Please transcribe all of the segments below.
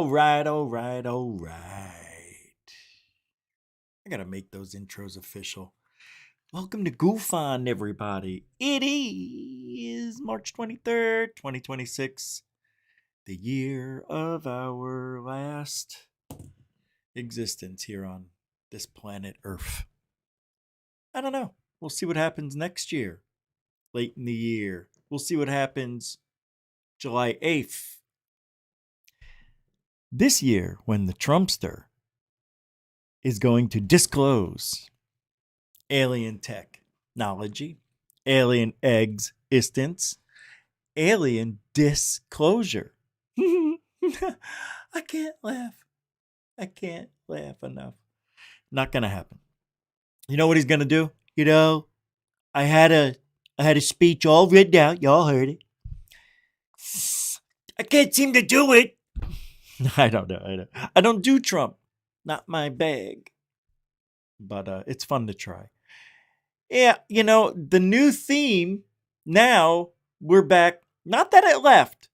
All right, all right, all right. I gotta make those intros official. Welcome to Goof On, everybody. It is March 23rd, 2026, the year of our last existence here on this planet Earth. I don't know. We'll see what happens next year, late in the year. We'll see what happens July 8th. This year, when the Trumpster is going to disclose alien technology, alien existence, alien disclosure. I can't laugh. I can't laugh enough. Not gonna happen. You know what he's gonna do? I had a speech all written out. Y'all heard it. I can't seem to do it. I don't know. I don't do Trump. Not my bag. But it's fun to try. Yeah, the new theme, now we're back. Not that it left.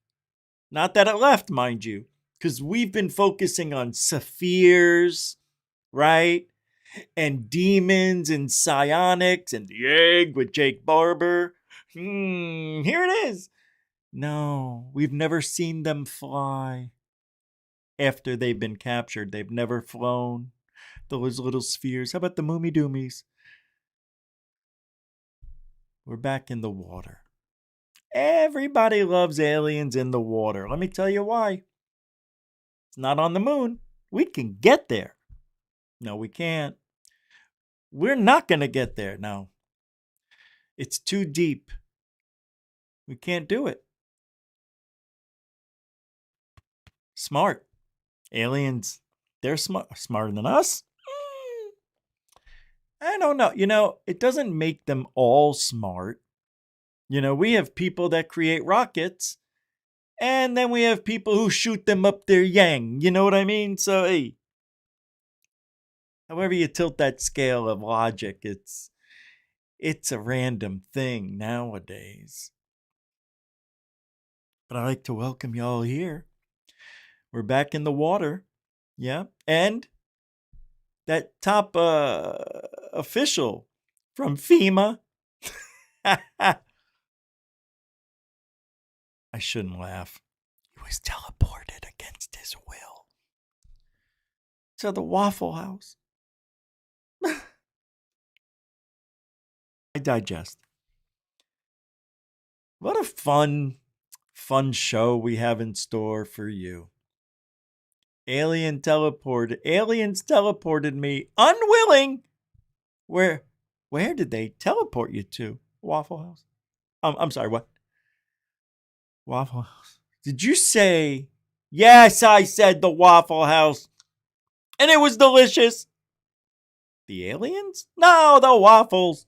Not that it left, mind you. Because we've been focusing on spheres, right? And demons and psionics and the egg with Jake Barber. Here it is. No, we've never seen them fly. After they've been captured, they've never flown. Those little spheres. How about the Moomy Doomies? We're back in the water. Everybody loves aliens in the water. Let me tell you why. It's not on the moon. We can get there. No, we can't. We're not going to get there. No. It's too deep. We can't do it. Smart. Aliens, they're smarter than us. I don't know. It doesn't make them all smart. We have people that create rockets, and then we have people who shoot them up their yang. You know what I mean? So, hey, however you tilt that scale of logic, it's a random thing nowadays. But I'd like to welcome y'all here. We're back in the water. Yeah. And that top official from FEMA. I shouldn't laugh. He was teleported against his will to the Waffle House. I digest. What a fun show we have in store for you. Aliens teleported me unwilling. Where did they teleport you to? Waffle House? I'm sorry, what? Waffle House. Did you say? Yes, I said the Waffle House. And it was delicious. The aliens? No, the waffles.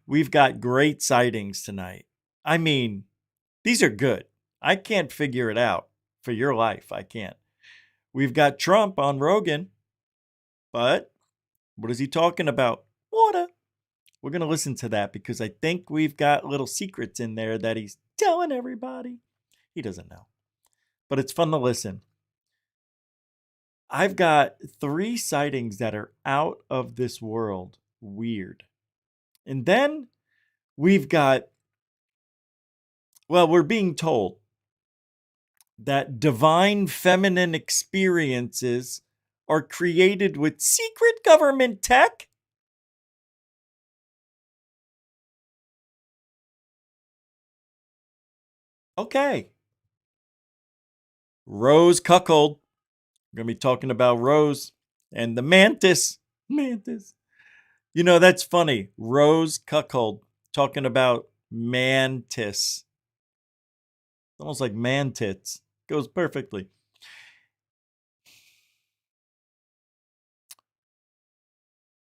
We've got great sightings tonight. I mean, these are good. I can't figure it out for your life. I can't. We've got Trump on Rogan. But what is he talking about? Water. We're going to listen to that because I think we've got little secrets in there that he's telling everybody. He doesn't know. But it's fun to listen. I've got 3 sightings that are out of this world. Weird. And then we've got, we're being told that divine feminine experiences are created with secret government tech. Okay. Rose cuckold. We're going to be talking about Rose and the mantis. Mantis. That's funny. Rose cuckold talking about mantis. Almost like man-tits. Goes perfectly.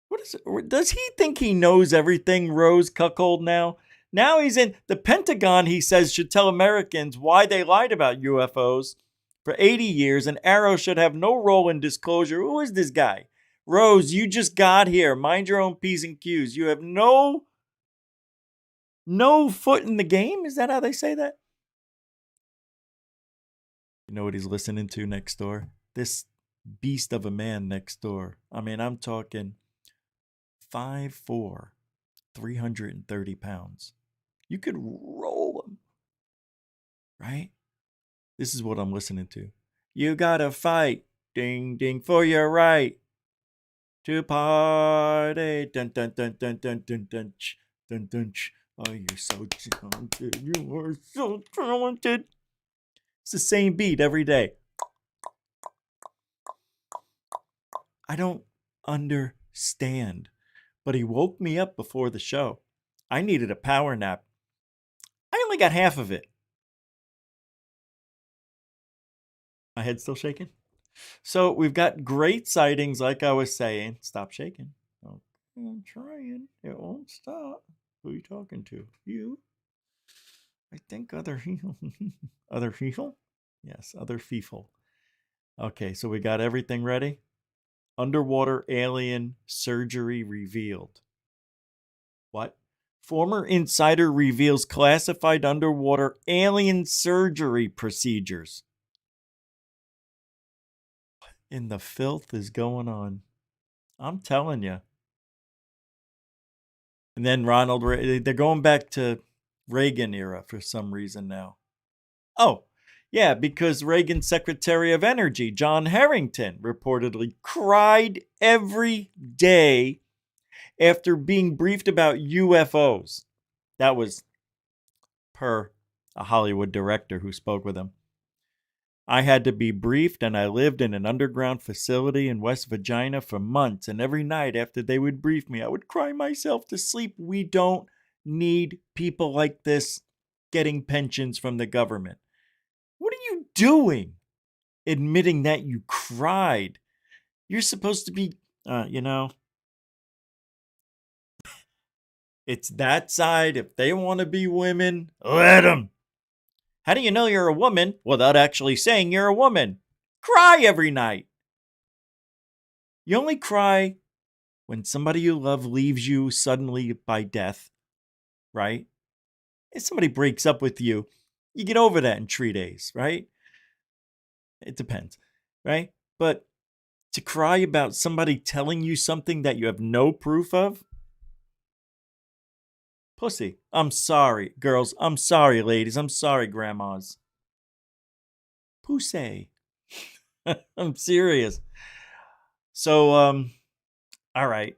What is it? Does he think he knows everything, Rose cuckold now? Now he's in the Pentagon, he says, should tell Americans why they lied about UFOs for 80 years, and Arrow should have no role in disclosure. Who is this guy? Rose, you just got here. Mind your own P's and Q's. You have no foot in the game? Is that how they say that? You know what he's listening to next door? This beast of a man next door. I mean, I'm talking 5'4", 330 pounds. You could roll him, right? This is what I'm listening to. You gotta fight, ding ding, for your right to party. Dun dun dun dun dun dun dun dun dun. Oh, you're so talented. You are so talented. It's the same beat every day. I don't understand. But he woke me up before the show. I needed a power nap. I only got half of it. My head's still shaking. So we've got great sightings, like I was saying. Stop shaking. Okay, I'm trying. It won't stop. Who are you talking to? You? I think other people. Other people? Yes, other people. Okay, so we got everything ready. Underwater alien surgery revealed. What? Former insider reveals classified underwater alien surgery procedures. What in the filth is going on? I'm telling you. And then they're going back to Reagan era for some reason now. Oh, yeah, because Reagan's Secretary of Energy, John Harrington, reportedly cried every day after being briefed about UFOs. That was per a Hollywood director who spoke with him. I had to be briefed, and I lived in an underground facility in West Virginia for months, and every night after they would brief me, I would cry myself to sleep. We don't need people like this getting pensions from the government. What are you doing? Admitting that you cried. You're supposed to be, it's that side. If they want to be women, let them. How do you know you're a woman without actually saying you're a woman? Cry every night. You only cry when somebody you love leaves you suddenly by death, right? If somebody breaks up with you, you get over that in 3 days, right? It depends, right? But to cry about somebody telling you something that you have no proof of? Pussy. I'm sorry, girls. I'm sorry, ladies. I'm sorry, grandmas. Pussy. I'm serious. So, all right.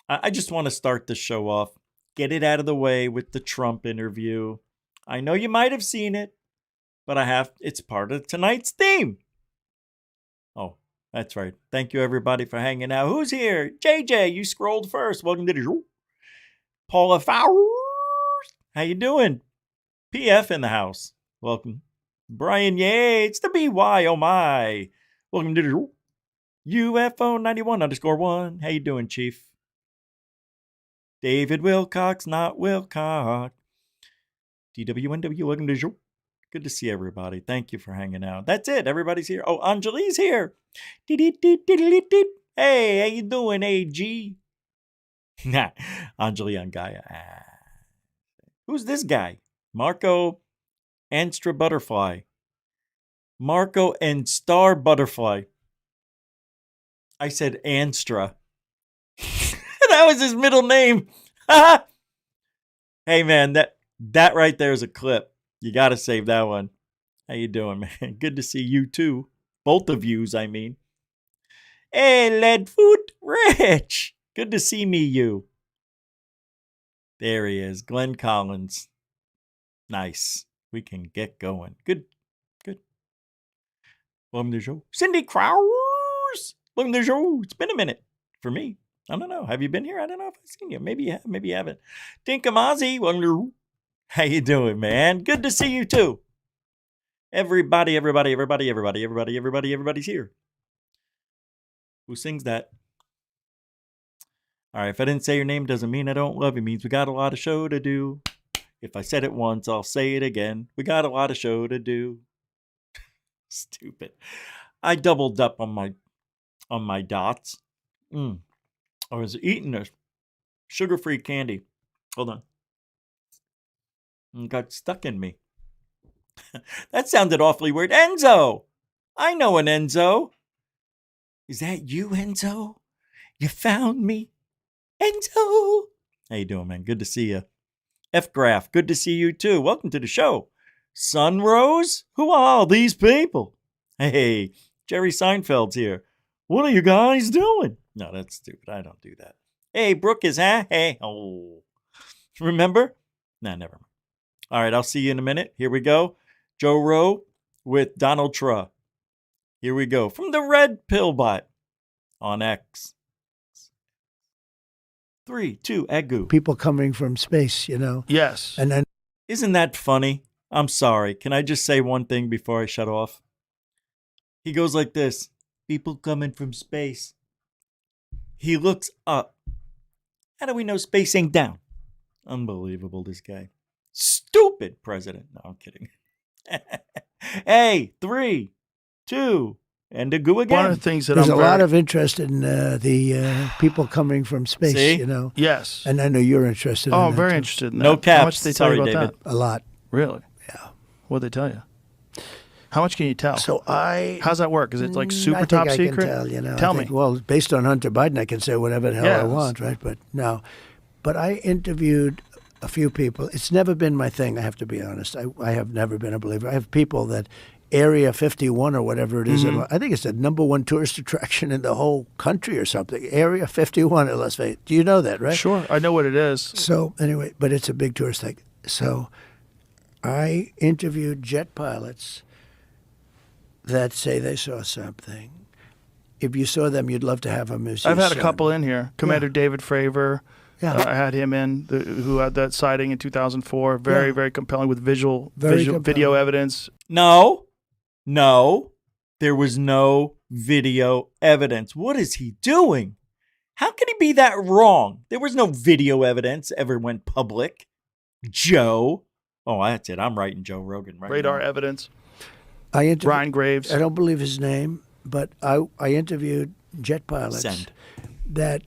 I just want to start the show off, get it out of the way with the Trump interview. I know you might have seen it, but it's part of tonight's theme. Oh, that's right. Thank you, everybody, for hanging out. Who's here? JJ, you scrolled first. Welcome to the show. Paula Fowler. How you doing? PF in the house. Welcome. Brian Yates, the BY. Oh, my. Welcome to the show. UFO 91_1. How you doing, Chief? David Wilcox, not Wilcox. DWNW, welcome to the show. Good to see everybody. Thank you for hanging out. That's it. Everybody's here. Oh, Anjali's here. Hey, how you doing, AG? Anjali on Gaia. Who's this guy? Marco Anstra Butterfly. Marco and Star Butterfly. I said Anstra. That was his middle name. Hey, man, that right there is a clip. You got to save that one. How you doing, man? Good to see you, too. Both of yous, I mean. Hey, Leadfoot Rich. Good to see me, you. There he is. Glenn Collins. Nice. We can get going. Good. Welcome to the show. Cindy Krause. Welcome to the show. It's been a minute for me. I don't know. Have you been here? I don't know if I've seen you. Maybe you have. Maybe you haven't. Tinkamazi. Welcome to. How you doing, man? Good to see you, too. Everybody's here. Who sings that? All right, if I didn't say your name, doesn't mean I don't love you. It means we got a lot of show to do. If I said it once, I'll say it again. We got a lot of show to do. Stupid. I doubled up on my dots. I was eating a sugar-free candy. Hold on. It got stuck in me. That sounded awfully weird. Enzo! I know an Enzo. Is that you, Enzo? You found me, Enzo. How you doing, man? Good to see you. F Graph, good to see you too. Welcome to the show. Sunrose? Who are all these people? Hey, Jerry Seinfeld's here. What are you guys doing? No, that's stupid. I don't do that. Hey, Brooke is, huh? Hey, oh. Remember? Nah, never mind. All right, I'll see you in a minute. Here we go. Joe Rowe with Donald Trump. Here we go. From the Red Pill Bot on X. 3, 2, Agu. People coming from space, Yes. And then Isn't that funny? I'm sorry. Can I just say one thing before I shut off? He goes like this. People coming from space. He looks up. How do we know space ain't down? Unbelievable, this guy. Stupid president. No, I'm kidding. Hey, 3, 2, and to go again. One of the things that there's a lot of interest in the people coming from space, See? Yes. And I know you're interested in that. I'm very too. interested in that. No caps. How much did they tell Sorry, you about David. that? A lot. Really? Yeah. What'd they tell you? How much can you tell? So How's that work? Is it like super I think top I secret? Can tell, Tell I think, me. Well, based on Hunter Biden, I can say whatever the hell I want, right? But no. But I interviewed a few people. It's never been my thing, I have to be honest. I have never been a believer. I have people that Area 51 or whatever it is. Mm-hmm. I think it's the #1 tourist attraction in the whole country or something. Area 51 in Las Vegas. Do you know that, right? Sure. I know what it is. So anyway, but it's a big tourist thing. So I interviewed jet pilots that say they saw something. If you saw them, you'd love to have them as your I've had a son. couple in here. Commander David Fravor. Yeah. I had him in, who had that sighting in 2004. Very, Yeah. very compelling with video compelling. evidence. No. There was no video evidence. What is he doing? How can he be that wrong? There was no video evidence ever went public. Joe. Oh, that's it. I'm writing Joe Rogan right Radar now. evidence. Ryan Graves. I don't believe his name, but I interviewed jet pilots Send. that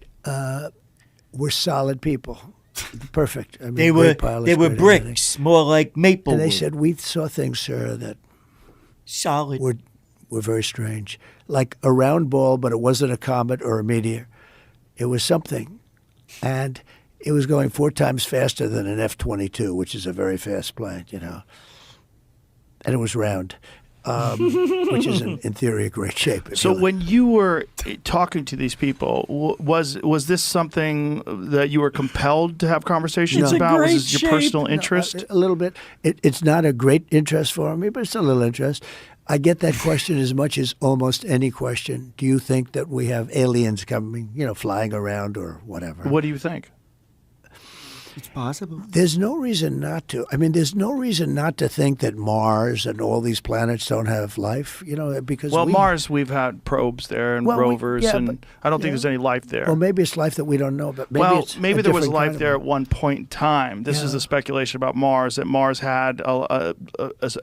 were solid people. Perfect. I mean, They great pilots, were great everything. bricks, more like maple And they wood. said, we saw things, sir, that Solid. were very strange. Like a round ball, but it wasn't a comet or a meteor. It was something. And it was going 4 times faster than an F-22, which is a very fast plane, And it was round, which is in theory a great shape. So when you were talking to these people, was this something that you were compelled to have conversations It's a about? Was great this your shape. personal interest? A little bit. It's not a great interest for me, but it's a little interest. I get that question as much as almost any question. Do you think that we have aliens coming, flying around or whatever? What do you think? It's possible. There's no reason not to. I mean, there's no reason not to think that Mars and all these planets don't have life, because Mars, we've had probes there and rovers, and I don't think there's any life there. Well, maybe it's life that we don't know, but maybe maybe there was different life kind of there at one point in time. This is the speculation about Mars, that Mars had an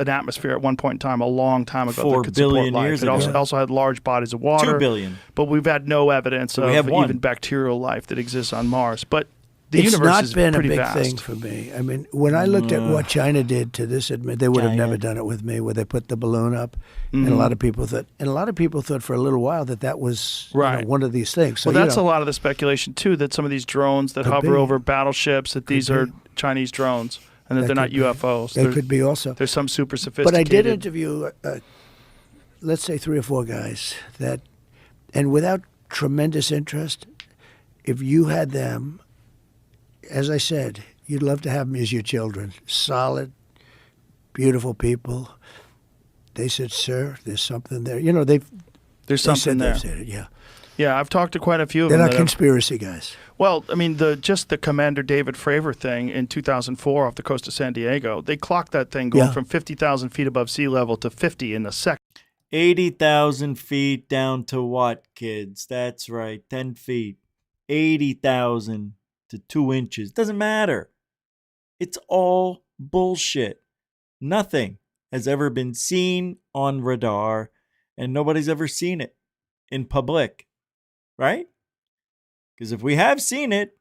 atmosphere at one point in time, a long time ago. 4 that could billion support life. years It ago. also had large bodies of water. 2 billion. But we've had no evidence So of we have one. even bacterial life that exists on Mars. But the it's universe not is been a pretty big vast. thing for me. I mean, when I looked at what China did to this, they would have China. never done it with me, where they put the balloon up, and a lot of people thought for a little while that was Right. one of these things. So, Well, that's a lot of the speculation too. That some of these drones that Could hover be. over battleships, that these are Chinese drones, and that they're not could be. UFOs. They They're- could be also. There's some super sophisticated. But I did interview, let's say 3 or 4 guys that, and without tremendous interest, if you had them, as I said, you'd love to have them as your children. Solid, beautiful people. They said, "Sir, there's something there." There's something there. They've said it, yeah. Yeah, I've talked to quite a few of They're them. not that have- conspiracy guys. Well, I mean, just the Commander David Fravor thing in 2004 off the coast of San Diego, they clocked that thing going Yeah. from 50,000 feet above sea level to 50 in a second. 80,000 feet down to what, kids? That's right, 10 feet. 80,000 to 2 inches. Doesn't matter. It's all bullshit. Nothing has ever been seen on radar, and nobody's ever seen it in public, right? Because if we have seen it,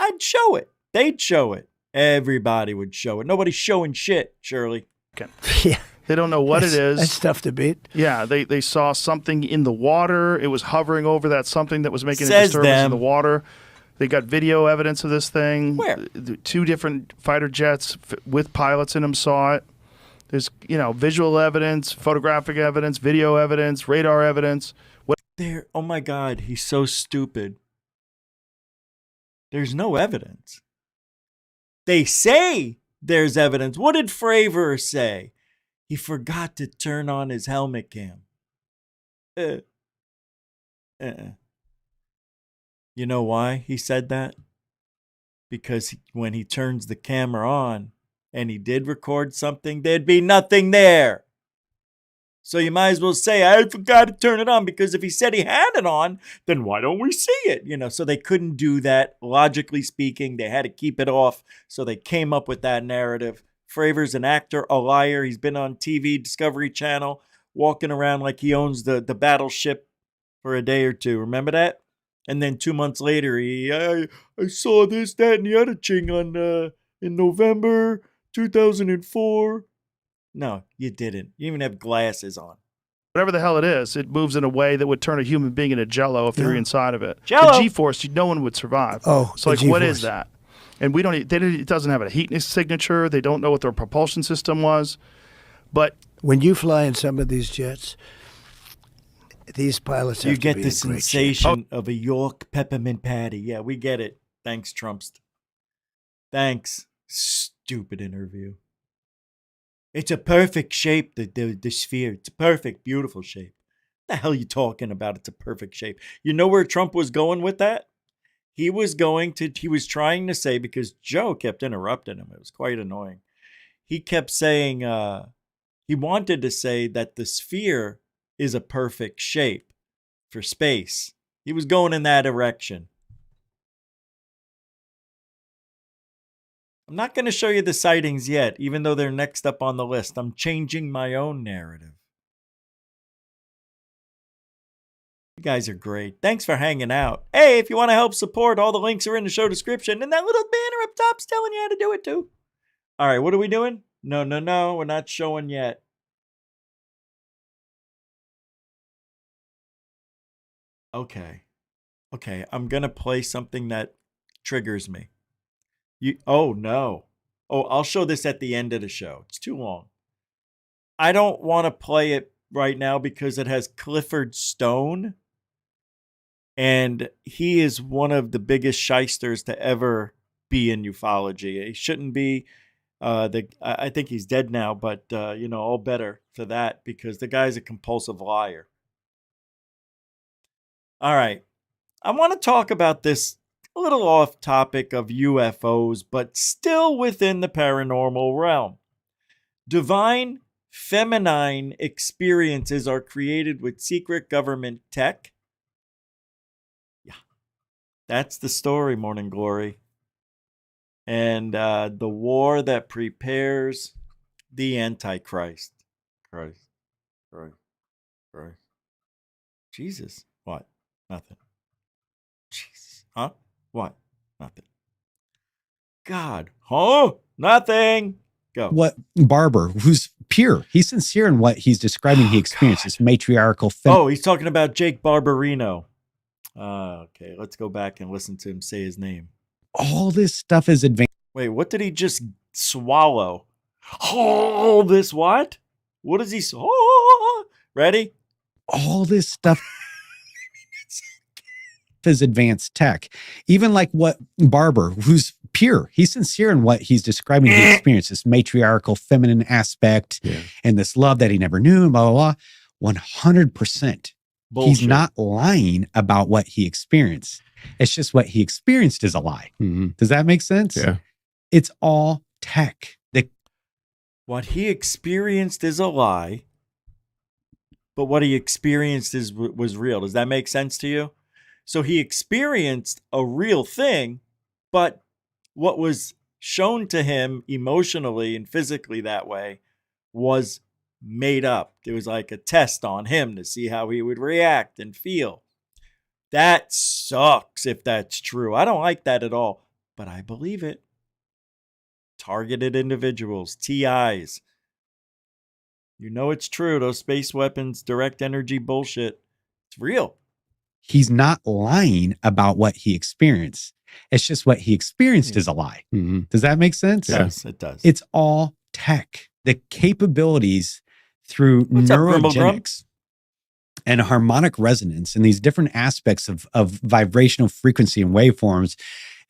I'd show it. They'd show it. Everybody would show it. Nobody's showing shit, Shirley. Yeah. They don't know what it is. That's tough to beat. Yeah, they saw something in the water. It was hovering over that something that was making a Says disturbance in them. the water. They got video evidence of this thing. Where? 2 different fighter jets with pilots in them saw it. There's, visual evidence, photographic evidence, video evidence, radar evidence. There. Oh my God, he's so stupid. There's no evidence. They say there's evidence. What did Fravor say? He forgot to turn on his helmet cam. You know why he said that? Because when he turns the camera on and he did record something, there'd be nothing there. So you might as well say, I forgot to turn it on, because if he said he had it on, then why don't we see it? So they couldn't do that. Logically speaking, they had to keep it off. So they came up with that narrative. Fravor's an actor, a liar. He's been on TV, Discovery Channel, walking around like he owns the battleship for a day or two. Remember that? And then 2 months later, I saw this, that, and the other thing in November 2004. No, you didn't. You even have glasses on. Whatever the hell it is, it moves in a way that would turn a human being into jello if they were inside of it. Jello. The G-force, no one would survive. Oh, so like, what is that? And we don't. It doesn't have a heat signature. They don't know what their propulsion system was. But when you fly in some of these jets, these pilots have you to get be the in great sensation of a York peppermint patty. Yeah, we get it. Thanks, Trumpst. Thanks. Stupid interview. It's a perfect shape, the sphere. It's a perfect, beautiful shape. What the hell are you talking about? It's a perfect shape. You know where Trump was going with that? He was trying to say, because Joe kept interrupting him. It was quite annoying. He kept saying, he wanted to say that the sphere is a perfect shape for space. He was going in that direction. I'm not going to show you the sightings yet, even though they're next up on the list. I'm changing my own narrative. You guys are great. Thanks for hanging out. Hey, if you want to help support, all the links are in the show description, and that little banner up top's telling you how to do it too. All right, what are we doing? No, we're not showing yet. Okay, I'm going to play something that triggers me. Oh, no. Oh, I'll show this at the end of the show. It's too long. I don't want to play it right now because it has Clifford Stone. And he is one of the biggest shysters to ever be in ufology. He shouldn't be. I think he's dead now, but, all better for that, because the guy's a compulsive liar. All right. I want to talk about this a little off topic of UFOs, but still within the paranormal realm. Divine feminine experiences are created with secret government tech. Yeah, that's the story, Morning Glory. And the war that prepares the Antichrist. Christ. Jesus. What? Nothing. Jesus. Huh? What? Nothing. God. Huh? Nothing. Go. What Barber, who's pure, he's sincere in what he's describing he experienced, this matriarchal He's talking about Jake Barbarino. Okay, let's go back and listen to him say his name. All this stuff is advanced. Wait, what did he just swallow? All this what? What is he? Ready? All this stuff is advanced tech. Even like what Barber, who's pure, he's sincere in what he's describing he experienced, this matriarchal feminine aspect and this love that he never knew, and blah, blah, blah. 100%. Bullshit. He's not lying about what he experienced. It's just what he experienced is a lie. Mm-hmm. Does that make sense? Yeah. It's all tech. What he experienced is a lie, but what he experienced was real. Does that make sense to you? So he experienced a real thing, but what was shown to him emotionally and physically that way was made up. It was like a test on him to see how he would react and feel. That sucks if that's true. I don't like that at all, but I believe it. Targeted individuals, TIs. You know it's true. Those space weapons, direct energy bullshit. It's real. He's not lying about what he experienced. It's just what he experienced is a lie. Mm-hmm. Does that make sense? Yes, it does. It's all tech. The capabilities through What's up, Grimble Grum? neurogenics and harmonic resonance and these different aspects of vibrational frequency and waveforms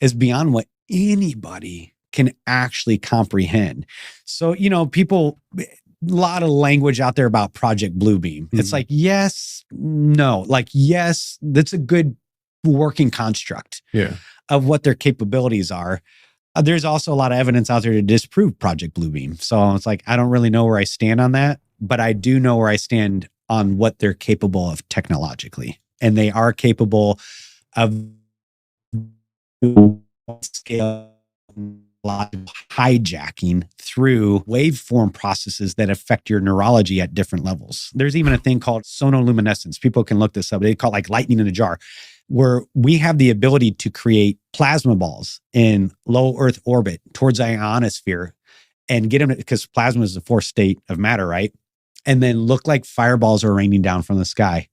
is beyond what anybody can actually comprehend. So, people, a lot of language out there about Project Bluebeam. It's like, yes, no, like, yes, that's a good working construct of what their capabilities are. There's also a lot of evidence out there to disprove Project Bluebeam. So it's like, I don't really know where I stand on that, but I do know where I stand on what they're capable of technologically. And they are capable of scale hijacking through waveform processes that affect your neurology at different levels. There's even a thing called sonoluminescence. People can look this up. They call it like lightning in a jar, where we have the ability to create plasma balls in low Earth orbit towards the ionosphere and get them, because plasma is the fourth state of matter, right? And then look like fireballs are raining down from the sky.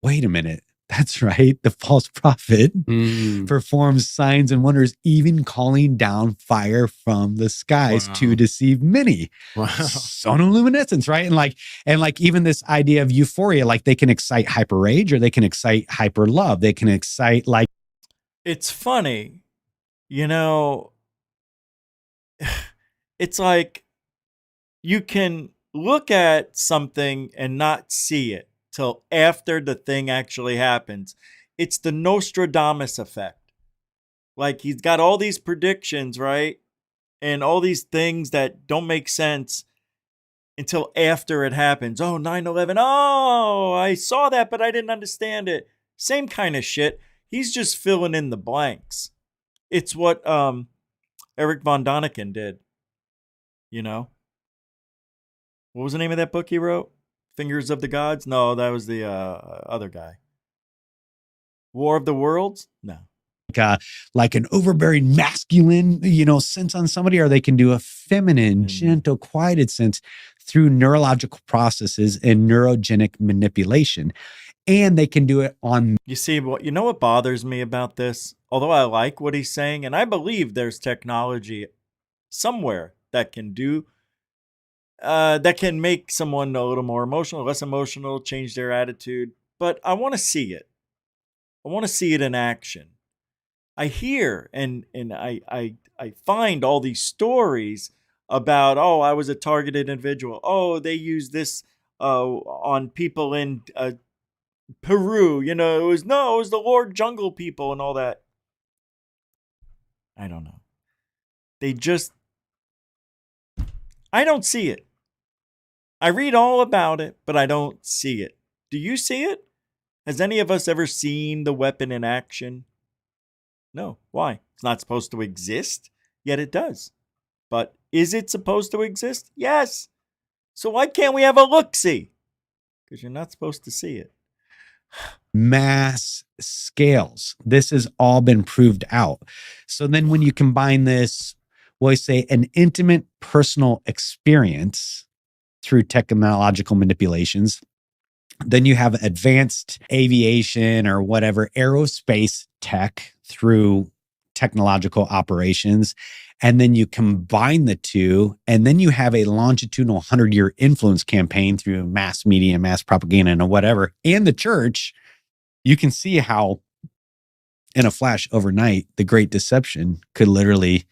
Wait a minute. That's right. The false prophet performs signs and wonders, even calling down fire from the skies to deceive many. Sonoluminescence, right? And like even this idea of euphoria, like they can excite hyper rage or they can excite hyper love. They can excite like. It's funny, it's like you can look at something and not see it till after the thing actually happens. It's the Nostradamus effect. Like he's got all these predictions, right? And all these things that don't make sense until after it happens. Oh, 9/11. Oh, I saw that, but I didn't understand it. Same kind of shit. He's just filling in the blanks. It's what Eric von Däniken did. What was the name of that book he wrote? Fingers of the Gods? No, that was the other guy. War of the Worlds? No. Like an overbearing masculine, sense on somebody, or they can do a feminine, gentle, quieted sense through neurological processes and neurogenic manipulation. And they can do it on. You see, what bothers me about this? Although I like what he's saying, and I believe there's technology somewhere that can do that can make someone a little more emotional, less emotional, change their attitude. But I want to see it. I want to see it in action. I hear and I find all these stories about, oh, I was a targeted individual. Oh, they used this on people in Peru. It was the Lord Jungle people and all that. I don't know. I don't see it. I read all about it, but I don't see it. Do you see it? Has any of us ever seen the weapon in action? No. Why? It's not supposed to exist, yet it does. But is it supposed to exist? Yes. So why can't we have a look-see? Because you're not supposed to see it. Mass scales. This has all been proved out. So then when you combine this, well, I say an intimate personal experience through technological manipulations, then you have advanced aviation or whatever, aerospace tech through technological operations. And then you combine the two, and then you have a longitudinal 100-year influence campaign through mass media, mass propaganda, and whatever, and the church. You can see how in a flash overnight, the Great Deception could literally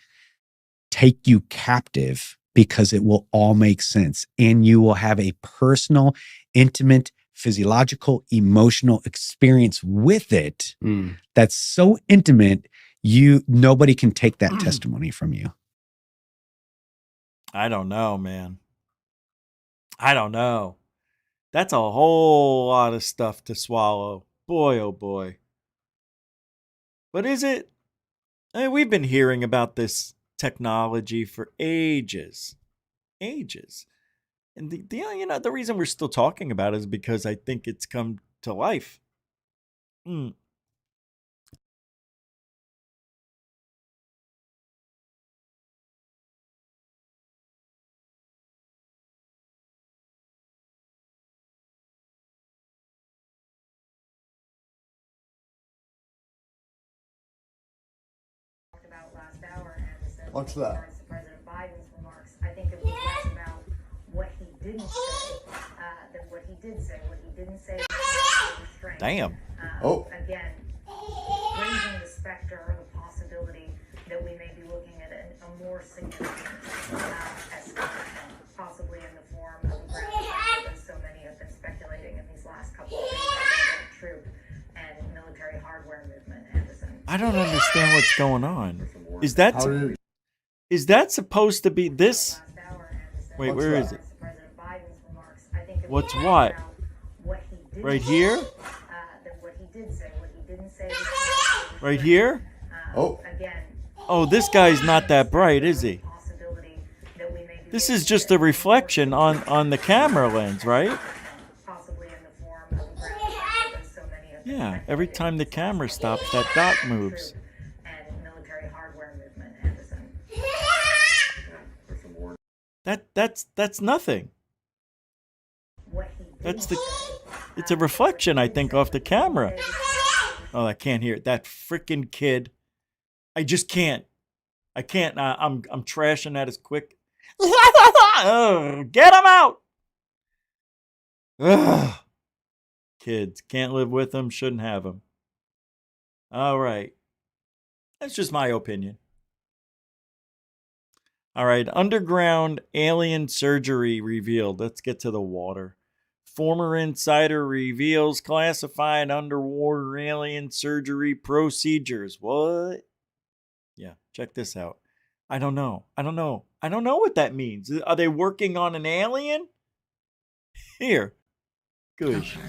take you captive, because it will all make sense. And you will have a personal, intimate, physiological, emotional experience with it that's so intimate, nobody can take that testimony from you. I don't know, man. I don't know. That's a whole lot of stuff to swallow. Boy, oh boy. But is it? I mean, we've been hearing about this technology for ages. Ages. And the reason we're still talking about it is because I think it's come to life. Watch that. President Biden's remarks, I think it was less about what he didn't say than what he did say. What he didn't say was restraint. Damn. Again, raising the specter or the possibility that we may be looking at a more significant escalation, possibly in the form of a ground attack, as so many have been speculating in these last couple of days about the troop and military hardware movement. I don't understand what's going on. Is that supposed to be this? Wait, where is it? What's what? Right here? Right here? Oh, this guy's not that bright, is he? This is just a reflection on the camera lens, right? Yeah, every time the camera stops, that dot moves. That's nothing. It's a reflection, I think, off the camera. Oh, I can't hear it. That freaking kid. I just can't. I can't. I'm trashing that as quick. Get him out. Ugh. Kids, can't live with them, shouldn't have them. All right. That's just my opinion. All right, underground alien surgery revealed. Let's get to the water. Former insider reveals classified underwater alien surgery procedures. What? Yeah, check this out. I don't know what that means. Are they working on an alien? Here. Good. Okay.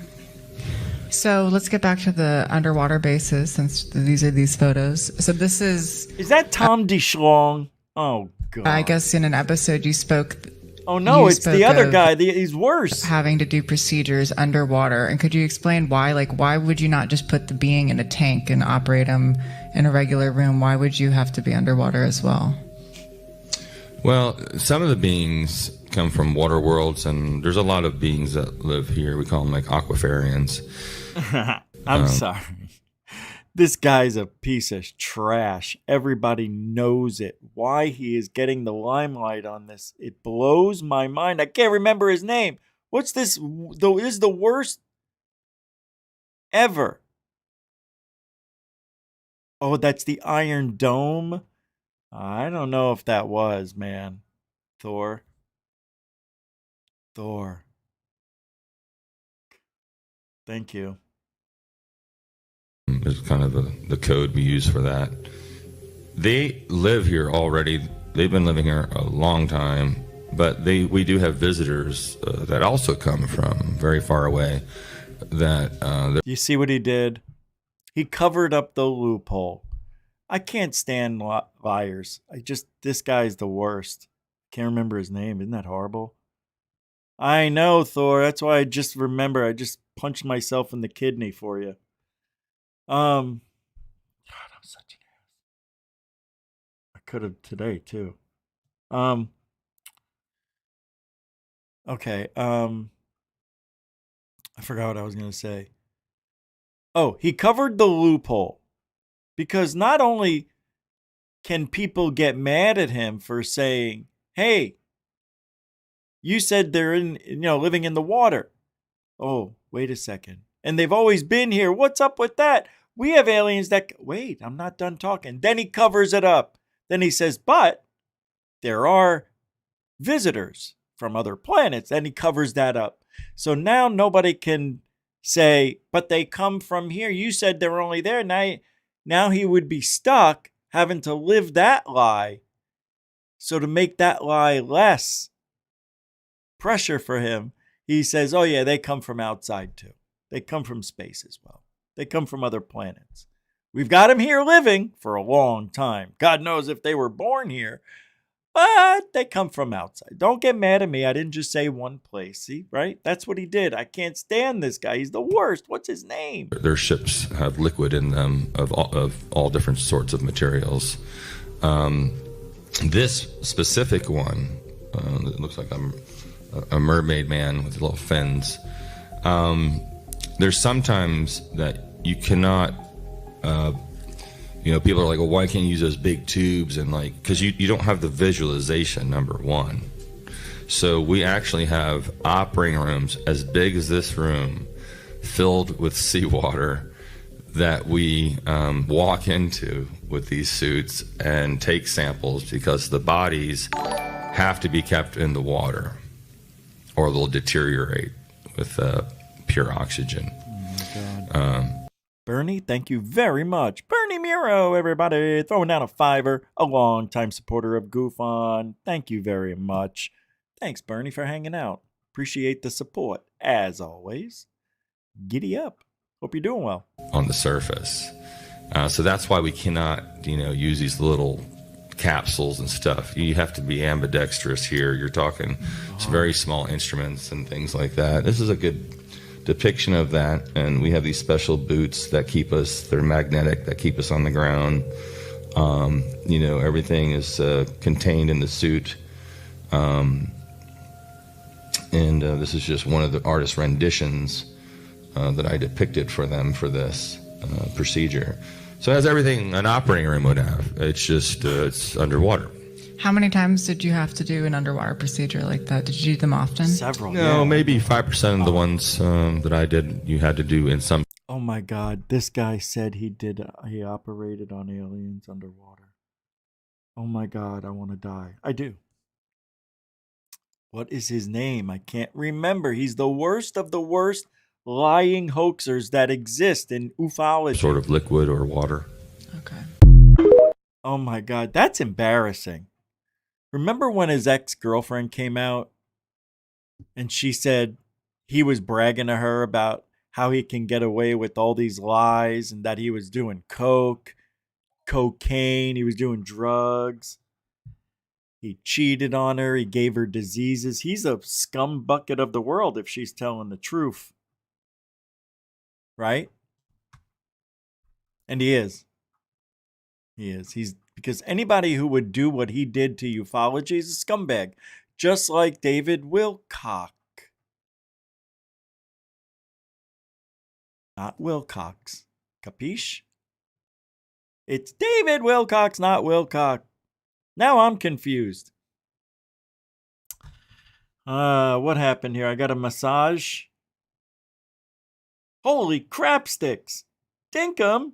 So let's get back to the underwater bases, since these are these photos. So this is that Tom DeShlong? Oh, God. I guess in an episode you spoke. Oh, no, it's the other guy. He's worse. Having to do procedures underwater. And could you explain why? Like, why would you not just put the being in a tank and operate him in a regular room? Why would you have to be underwater as well? Well, some of the beings come from water worlds, and there's a lot of beings that live here. We call them like aquafarians. I'm sorry. This guy's a piece of trash. Everybody knows it. Why he is getting the limelight on this, it blows my mind. I can't remember his name. What's this? This is the worst ever. Oh, that's the Iron Dome? I don't know if that was, man. Thor. Thank you. Is kind of the code we use for that. They live here already. They've been living here a long time, but we do have visitors that also come from very far away. You see what he did? He covered up the loophole. I can't stand liars. This guy's the worst. Can't remember his name. Isn't that horrible? I know, Thor. That's why I just punched myself in the kidney for you. God, I'm such an ass. I could have today too. Okay. I forgot what I was gonna say. Oh, he covered the loophole because not only can people get mad at him for saying, "Hey, you said they're living in the water." Oh, wait a second. And they've always been here. What's up with that? We have aliens that... Wait, I'm not done talking. Then he covers it up. Then he says, but there are visitors from other planets. Then he covers that up. So now nobody can say, but they come from here. You said they're only there. Now he would be stuck having to live that lie. So to make that lie less pressure for him, he says, oh yeah, they come from outside too. They come from space as well. They come from other planets. We've got them here living for a long time. God knows if they were born here, but they come from outside. Don't get mad at me. I didn't just say one place. See, right? That's what he did. I can't stand this guy. He's the worst. What's his name? Their ships have liquid in them of all different sorts of materials. This specific one, it looks like a mermaid man with little fins. There's sometimes that you cannot You know, people are like, well, why can't you use those big tubes? And like, because you don't have the visualization, number one. So we actually have operating rooms as big as this room, filled with seawater, that we walk into with these suits and take samples, because the bodies have to be kept in the water or they'll deteriorate with pure oxygen. Oh my God. Bernie, thank you very much. Bernie Miro, everybody, throwing down a $5, a longtime supporter of Goof On. Thank you very much. Thanks, Bernie, for hanging out. Appreciate the support, as always. Giddy up. Hope you're doing well. On the surface. So that's why we cannot, use these little capsules and stuff. You have to be ambidextrous here. You're talking some very small instruments and things like that. This is a good depiction of that. And we have these special boots that keep us, they're magnetic, that keep us on the ground. Everything is contained in the suit. And this is just one of the artist renditions that I depicted for them for this procedure. So it has everything an operating room would have. It's just, it's underwater. How many times did you have to do an underwater procedure like that? Did you do them often? Several. No, yeah. maybe 5% of the ones that I did, you had to do in some. Oh my God, this guy said he operated on aliens underwater. Oh my God, I want to die. I do. What is his name? I can't remember. He's the worst of the worst lying hoaxers that exist in ufology. Sort of liquid or water. Okay. Oh my God, that's embarrassing. Remember when his ex-girlfriend came out and she said he was bragging to her about how he can get away with all these lies and that he was doing coke, cocaine, he was doing drugs. He cheated on her. He gave her diseases. He's a scum bucket of the world if she's telling the truth. Right? And he is. He is. He's because anybody who would do what he did to ufology is a scumbag. Just like David Wilcock. Not Wilcox. Capiche? It's David Wilcox, not Wilcock. Now I'm confused. What happened here? I got a massage. Holy crap sticks. Dinkum.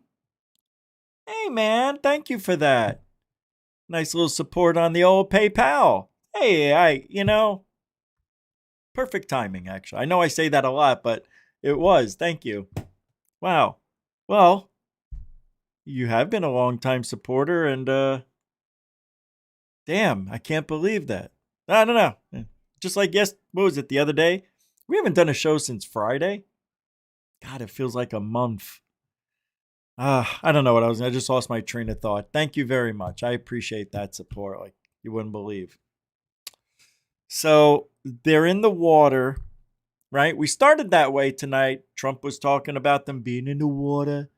Hey, man. Thank you for that. Nice little support on the old PayPal. Hey, perfect timing, actually. I know I say that a lot, but it was. Thank you. Wow. Well, you have been a long-time supporter, and, damn, I can't believe that. I don't know. Just like, what was it, the other day? We haven't done a show since Friday. God, it feels like a month. I don't know I just lost my train of thought. Thank you very much. I appreciate that support like you wouldn't believe. So they're in the water, right? We started that way tonight. Trump was talking about them being in the water.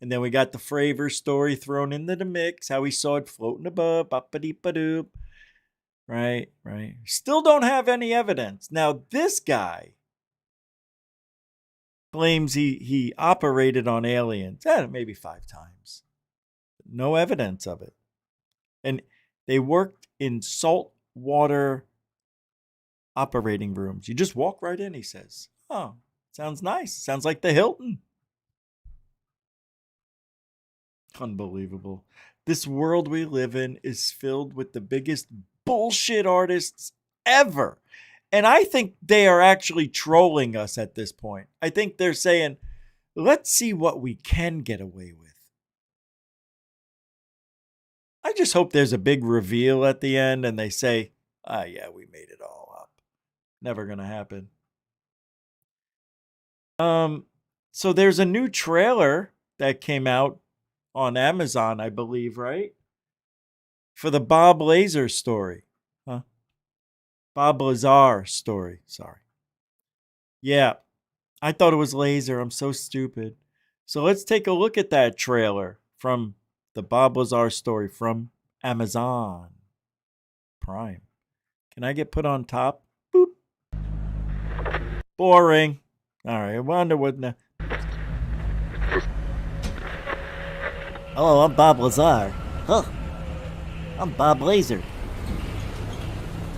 And then we got the Fravor story thrown into the mix, how he saw it floating above, ba-ba-dee-ba-doop. Right. Still don't have any evidence. Now, this guy claims he operated on aliens, maybe 5 times. No evidence of it. And they worked in saltwater operating rooms. You just walk right in, he says. Oh, sounds nice. Sounds like the Hilton. Unbelievable. This world we live in is filled with the biggest bullshit artists ever. And I think they are actually trolling us at this point. I think they're saying, let's see what we can get away with. I just hope there's a big reveal at the end and they say, yeah, we made it all up. Never going to happen. So there's a new trailer that came out on Amazon, I believe, right? For the Bob Lazar story. Bob Lazar story. Sorry. Yeah, I thought it was Laser. I'm so stupid. So let's take a look at that trailer from the Bob Lazar story from Amazon Prime. Can I get put on top? Boop. Boring. All right, I wonder what... Hello, I'm Bob Lazar. Huh. I'm Bob Lazar.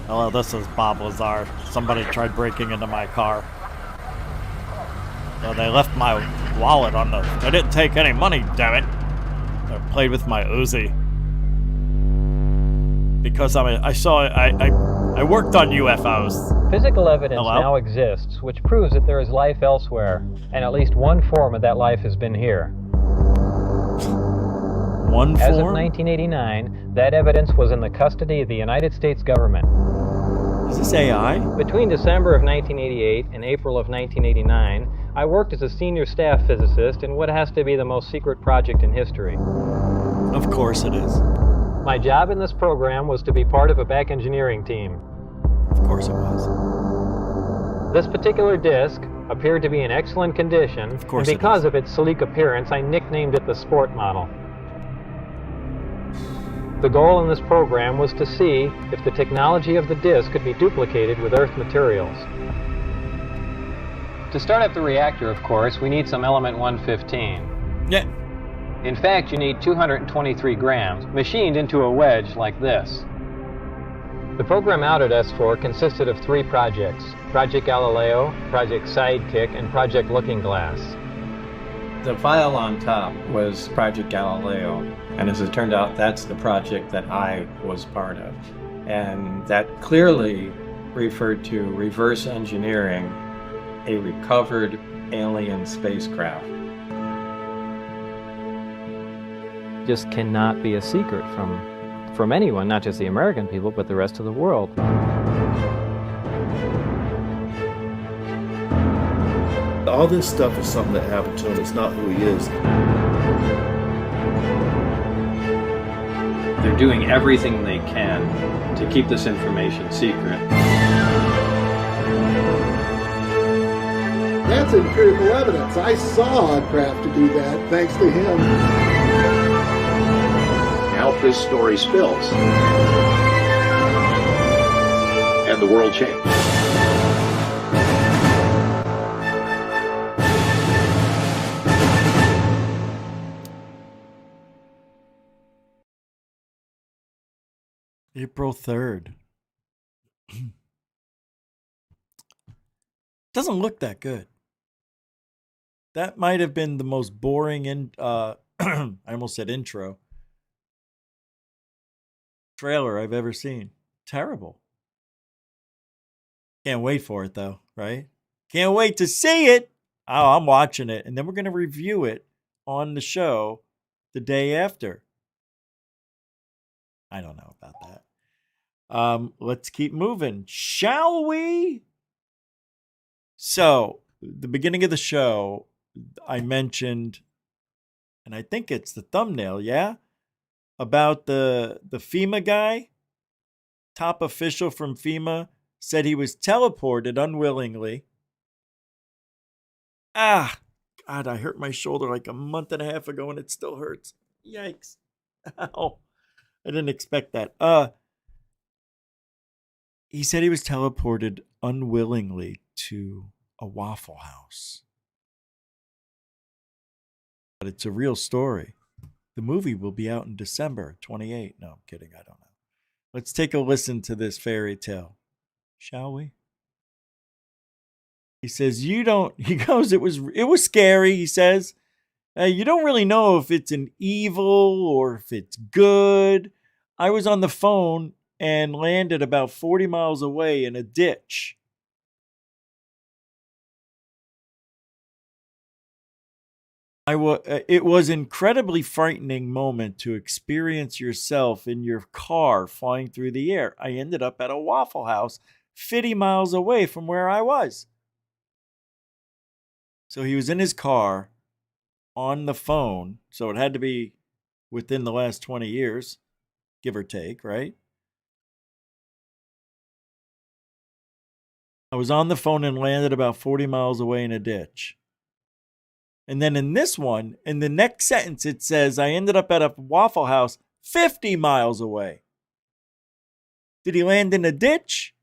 Hello, this is Bob Lazar. Somebody tried breaking into my car. So they left my wallet on the... They didn't take any money, damn it. They played with my Uzi. Because I worked on UFOs. Physical evidence Hello? now exists which proves that there is life elsewhere, and at least one form of that life has been here. One As of form? 1989, that evidence was in the custody of the United States government. Is this AI? Between December of 1988 and April of 1989, I worked as a senior staff physicist in what has to be the most secret project in history. Of course it is. My job in this program was to be part of a back engineering team. Of course it was. This particular disc appeared to be in excellent condition, Of course and it because is. of its sleek appearance, I nicknamed it the Sport Model. The goal in this program was to see if the technology of the disc could be duplicated with Earth materials. To start up the reactor, of course, we need some element 115. Yeah. In fact, you need 223 grams, machined into a wedge like this. The program out at S4 consisted of 3 projects: Project Galileo, Project Sidekick, and Project Looking Glass. The file on top was Project Galileo, and as it turned out, that's the project that I was part of. And that clearly referred to reverse engineering a recovered alien spacecraft. Just cannot be a secret from anyone, not just the American people, but the rest of the world. All this stuff is something that happened to him. It's not who he is. They're doing everything they can to keep this information secret. That's empirical evidence. I saw a craft to do that, thanks to him. Now this story spills. And the world changed. April 3rd. Doesn't look that good. That might have been the most boring I almost said intro. Trailer I've ever seen. Terrible. Can't wait for it though, right? Can't wait to see it. Oh, I'm watching it. And then we're going to review it on the show the day after. I don't know about that. Let's keep moving, shall we? So, the beginning of the show, I mentioned, and I think it's the thumbnail, yeah? About the FEMA guy, top official from FEMA, said he was teleported unwillingly. God, I hurt my shoulder like a month and a half ago and it still hurts. Yikes. Ow. I didn't expect that. He said he was teleported unwillingly to a Waffle House. But it's a real story. The movie will be out in December 28. No, I'm kidding. I don't know. Let's take a listen to this fairy tale, shall we? He says, he goes, it was scary, he says. You don't really know if it's an evil or if it's good. I was on the phone and landed about 40 miles away in a ditch. It was an incredibly frightening moment to experience yourself in your car flying through the air. I ended up at a Waffle House 50 miles away from where I was. So he was in his car on the phone. So it had to be within the last 20 years, give or take, right? I was on the phone and landed about 40 miles away in a ditch. And then in this one, in the next sentence, it says, I ended up at a Waffle House 50 miles away. Did he land in a ditch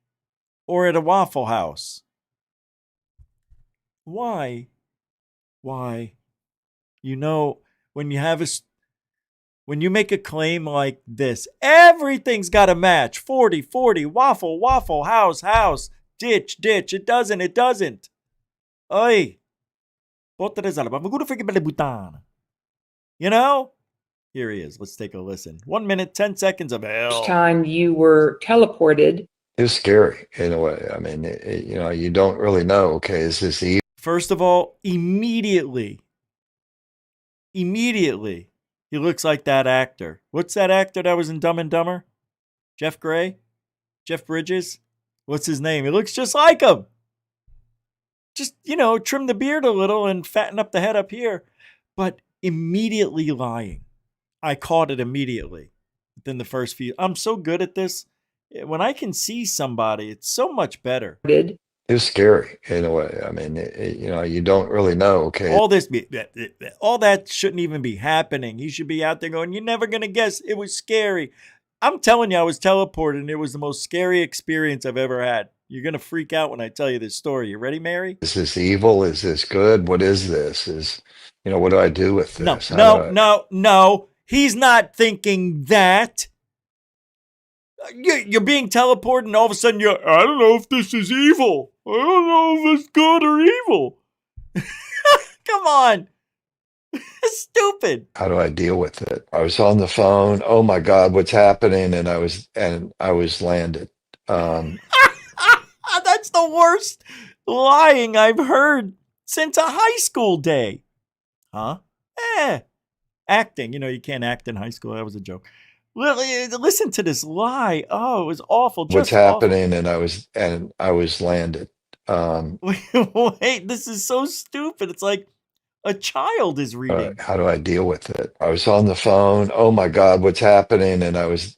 or at a Waffle House? Why? You know, when you have When you make a claim like this, everything's got a match. 40, Waffle House, ditch. It doesn't. Oi. You know? Here he is. Let's take a listen. 1 minute, 10 seconds of hell. Each time you were teleported. It was scary in a way. I mean, you don't really know, okay, is this evil? First of all, immediately, he looks like that actor. What's that actor that was in Dumb and Dumber? Jeff Gray? Jeff Bridges? What's his name? He looks just like him. Just, trim the beard a little and fatten up the head up here. But immediately lying. I caught it immediately within the first few. I'm so good at this. When I can see somebody, it's so much better. It was scary in a way. I mean, you don't really know, okay. All that shouldn't even be happening. He should be out there going, you're never going to guess. It was scary. I'm telling you, I was teleported, and it was the most scary experience I've ever had. You're going to freak out when I tell you this story. You ready, Mary? Is this evil? Is this good? What is this? What do I do with this? No. He's not thinking that. You're being teleported, and all of a sudden I don't know if this is evil. I don't know if it's good or evil. Come on. Stupid. How do I deal with it? I was on the phone. Oh my God, what's happening? And I was landed. That's the worst lying I've heard since a high school day. Huh? Acting. You can't act in high school. That was a joke. Listen to this lie. Oh, it was awful. What's happening? And I was landed. Wait, this is so stupid. It's like a child is reading. How do I deal with it? I was on the phone. Oh my God, what's happening? And I was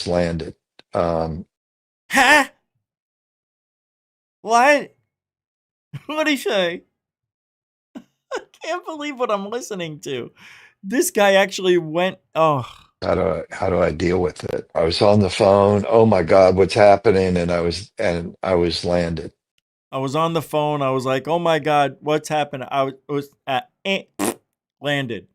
landed. Huh? What? What'd he say? I can't believe what I'm listening to. This guy actually went. Oh. How do I deal with it? I was on the phone. Oh my God, what's happening? And I was landed. I was on the phone. I was like, oh my God, what's happened? I was landed.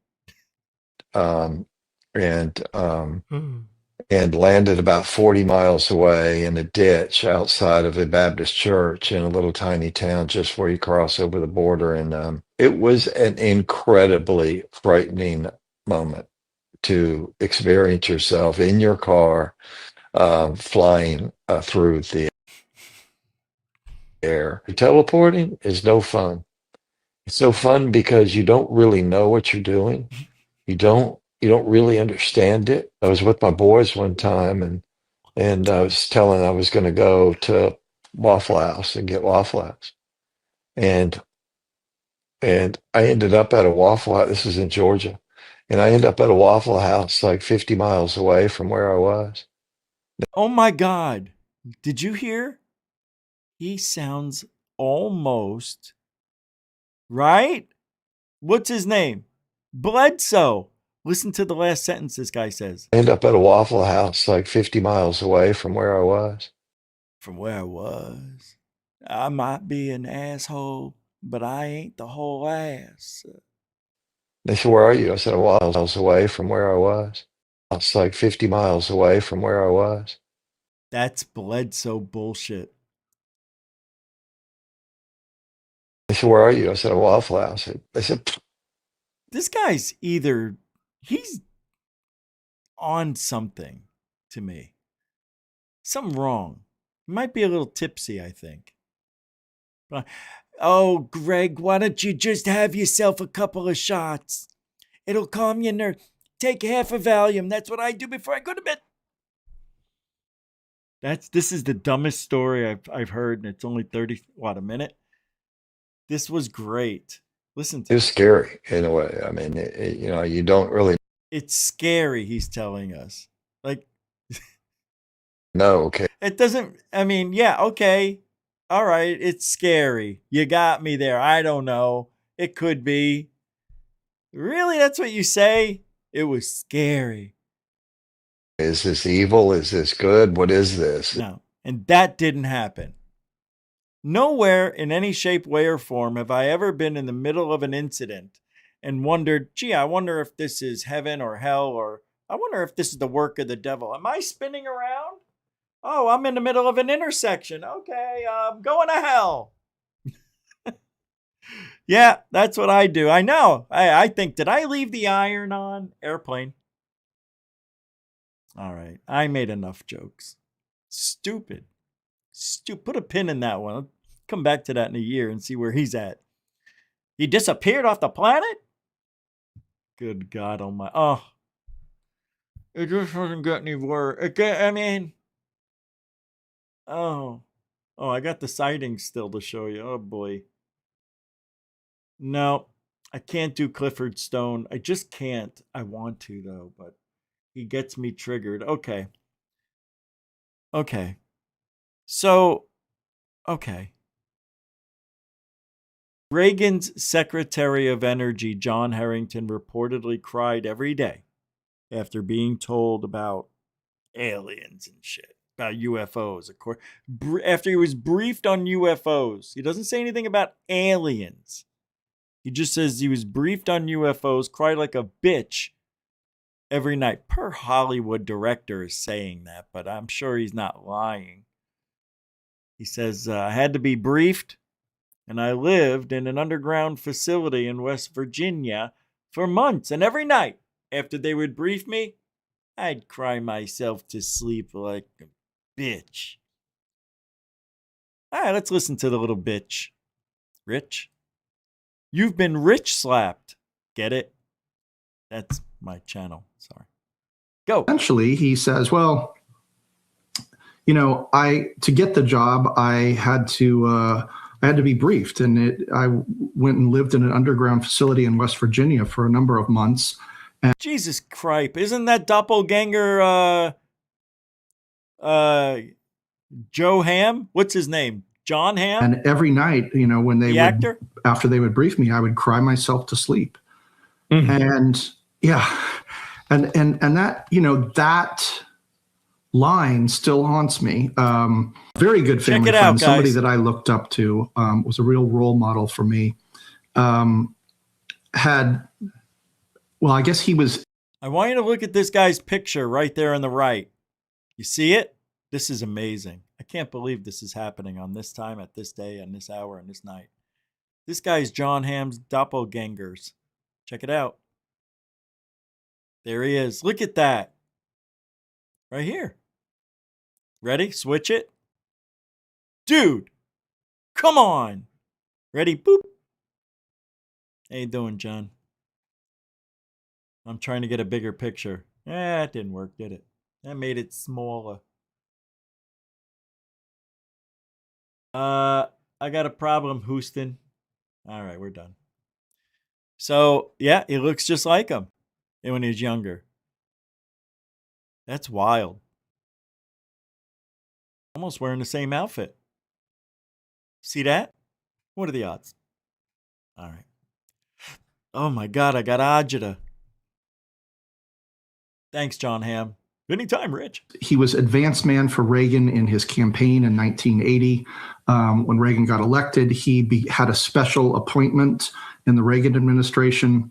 And landed about 40 miles away in a ditch outside of a Baptist church in a little tiny town just where you cross over the border. And it was an incredibly frightening moment to experience yourself in your car flying through the air. Teleporting is no fun. It's no fun because you don't really know what you're doing. You don't really understand it. I was with my boys one time and I was telling I was going to go to Waffle House and get Waffle House. And I ended up at a Waffle House. This was in Georgia. And I ended up at a Waffle House like 50 miles away from where I was. Oh my God. Did you hear? He sounds almost right. What's his name? Bledsoe. Listen to the last sentence this guy says. I ended up at a Waffle House like 50 miles away from where I was. From where I was. I might be an asshole, but I ain't the whole ass. They said, where are you? I said, a while miles away from where I was. It's like 50 miles away from where I was. That's Bledsoe bullshit. They said, where are you? I said, a Waffle House. They said, pfft. This guy's he's on something to me. Something wrong. He might be a little tipsy, I think. Oh, Greg, why don't you just have yourself a couple of shots? It'll calm your nerves. Take half a Valium. That's what I do before I go to bed. This is the dumbest story I've heard, and it's only a minute. This was great. Listen to it. It was scary in a way. I mean, you don't really. It's scary, he's telling us. Like, no, okay. It doesn't, okay. All right, it's scary. You got me there. I don't know. It could be. Really? That's what you say? It was scary. Is this evil? Is this good? What is this? No. And that didn't happen. Nowhere in any shape, way, or form have I ever been in the middle of an incident and wondered, gee, I wonder if this is heaven or hell, or I wonder if this is the work of the devil. Am I spinning around? Oh, I'm in the middle of an intersection. Okay, I'm going to hell. Yeah, that's what I do. I know. I think, did I leave the iron on? Airplane. All right, I made enough jokes. Stupid. Put a pin in that one. I'll come back to that in a year and see where he's at. He disappeared off the planet? Good God almighty. Oh. It just doesn't get any worse. Oh, I got the sightings still to show you. Oh, boy. No, I can't do Clifford Stone. I just can't. I want to, though, but he gets me triggered. Okay. So, Reagan's Secretary of Energy, John Harrington, reportedly cried every day after being told about aliens and shit, about UFOs. Of course, after he was briefed on UFOs, he doesn't say anything about aliens. He just says he was briefed on UFOs, cried like a bitch every night. Per Hollywood director is saying that, but I'm sure he's not lying. He says, I had to be briefed, and I lived in an underground facility in West Virginia for months, and every night after they would brief me, I'd cry myself to sleep like a bitch. All right, let's listen to the little bitch. Rich? You've been rich slapped. Get it? That's my channel. Sorry. Go. Eventually, he says, well, you know, to get the job, I had to be briefed, and I went and lived in an underground facility in West Virginia for a number of months. And Jesus Christ. Isn't that doppelganger Joe Ham? What's his name? John Ham? And every night, you know, when after they would brief me, I would cry myself to sleep. Mm-hmm. And yeah. And that, you know, that line still haunts me. Very good family friend, somebody that I looked up to, was a real role model for me. I guess he was. I want you to look at this guy's picture right there on the right. You see it? This is amazing. I can't believe this is happening on this time, at this day, on this hour, and this night. This guy's John Hamm's doppelgangers. Check it out. There he is. Look at that. Right here. Ready? Switch it. Dude, come on. Ready? Boop. How you doing, John? I'm trying to get a bigger picture. It didn't work, did it? That made it smaller. I got a problem, Houston. All right, we're done. So, yeah, he looks just like him when he was younger. That's wild. Almost wearing the same outfit. See that? What are the odds? All right. Oh my God, I got agita. Thanks, John Hamm. Anytime, Rich. He was advance man for Reagan in his campaign in 1980. When Reagan got elected, he had a special appointment in the Reagan administration,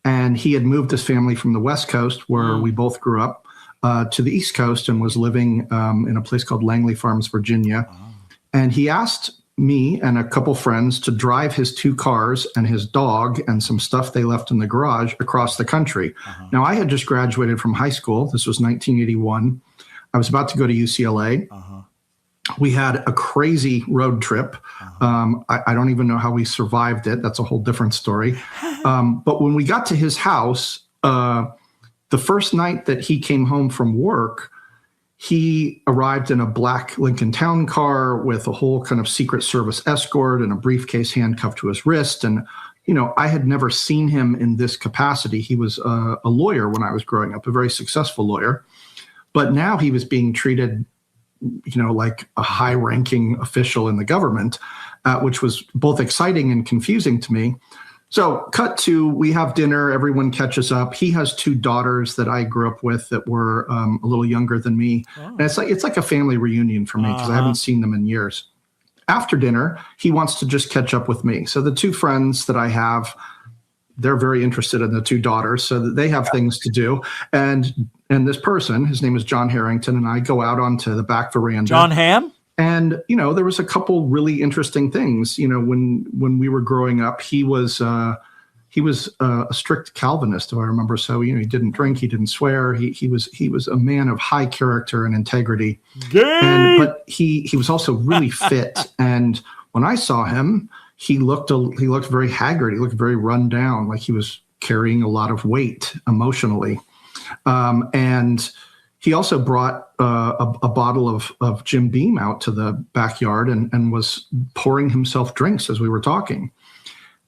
and he had moved his family from the West Coast, where we both grew up, to the East Coast, and was living in a place called Langley Farms, Virginia. And he asked me and a couple friends to drive his 2 cars and his dog and some stuff they left in the garage across the country. Now, I had just graduated from high school. This was 1981. I was about to go to UCLA. We had a crazy road trip. I don't even know how we survived it. That's a whole different story. But when we got to his house, the first night that he came home from work, he arrived in a black Lincoln Town car with a whole kind of Secret Service escort and a briefcase handcuffed to his wrist. And, you know, I had never seen him in this capacity. He was a lawyer when I was growing up, a very successful lawyer. But now he was being treated, you know, like a high-ranking official in the government, which was both exciting and confusing to me. So cut to, we have dinner, everyone catches up. He has 2 daughters that I grew up with that were a little younger than me. And it's like a family reunion for me because I haven't seen them in years. After dinner, he wants to just catch up with me. So the 2 friends that I have, they're very interested in the two daughters, so that they have things to do. And this person, his name is John Harrington, and I go out onto the back veranda. John Hamm? And, there was a couple really interesting things. When we were growing up, he was a strict Calvinist, if I remember. So, he didn't drink, he didn't swear. He was a man of high character and integrity. But he was also really fit. And when I saw him, he looked very haggard. He looked very run down, like he was carrying a lot of weight emotionally. And he also brought a bottle of Jim Beam out to the backyard and was pouring himself drinks as we were talking.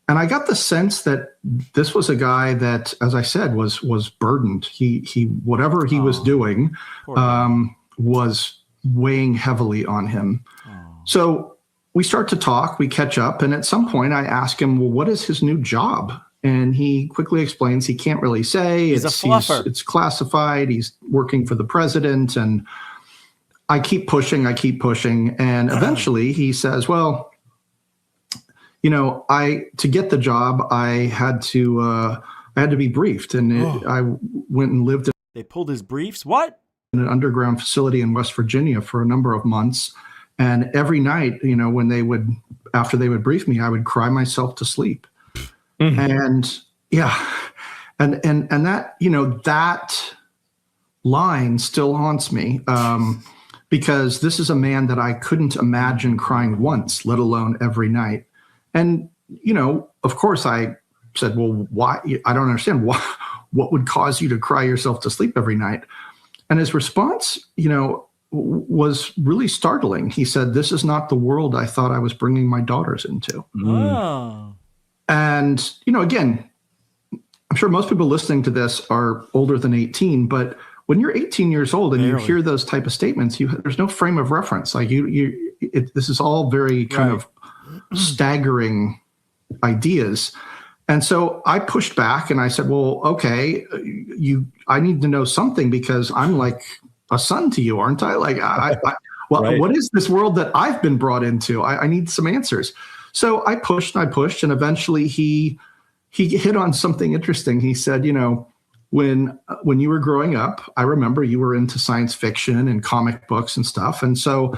And I got the sense that this was a guy that, as I said, was burdened. He whatever he was doing was weighing heavily on him. So we start to talk, we catch up, and at some point I ask him, well, what is his new job? And he quickly explains he can't really say. He's a fluffer. It's classified. He's working for the president. And I keep pushing. And eventually he says, well, to get the job, I had to be briefed. And I went and lived They pulled his briefs? What? in an underground facility in West Virginia for a number of months. And every night, after they would brief me, I would cry myself to sleep. Mm-hmm. And that, that line still haunts me, because this is a man that I couldn't imagine crying once, let alone every night. And, of course I said, well, why? I don't understand what would cause you to cry yourself to sleep every night. And his response, was really startling. He said, this is not the world I thought I was bringing my daughters into. Oh. And, again, I'm sure most people listening to this are older than 18, but when you're 18 years old and you hear those type of statements, there's no frame of reference. Like this is all very kind of staggering ideas. And so I pushed back and I said, well, okay, I need to know something because I'm like a son to you, aren't I? Like, what is this world that I've been brought into? I need some answers. So I pushed and eventually he hit on something interesting. He said, when you were growing up, I remember you were into science fiction and comic books and stuff. And so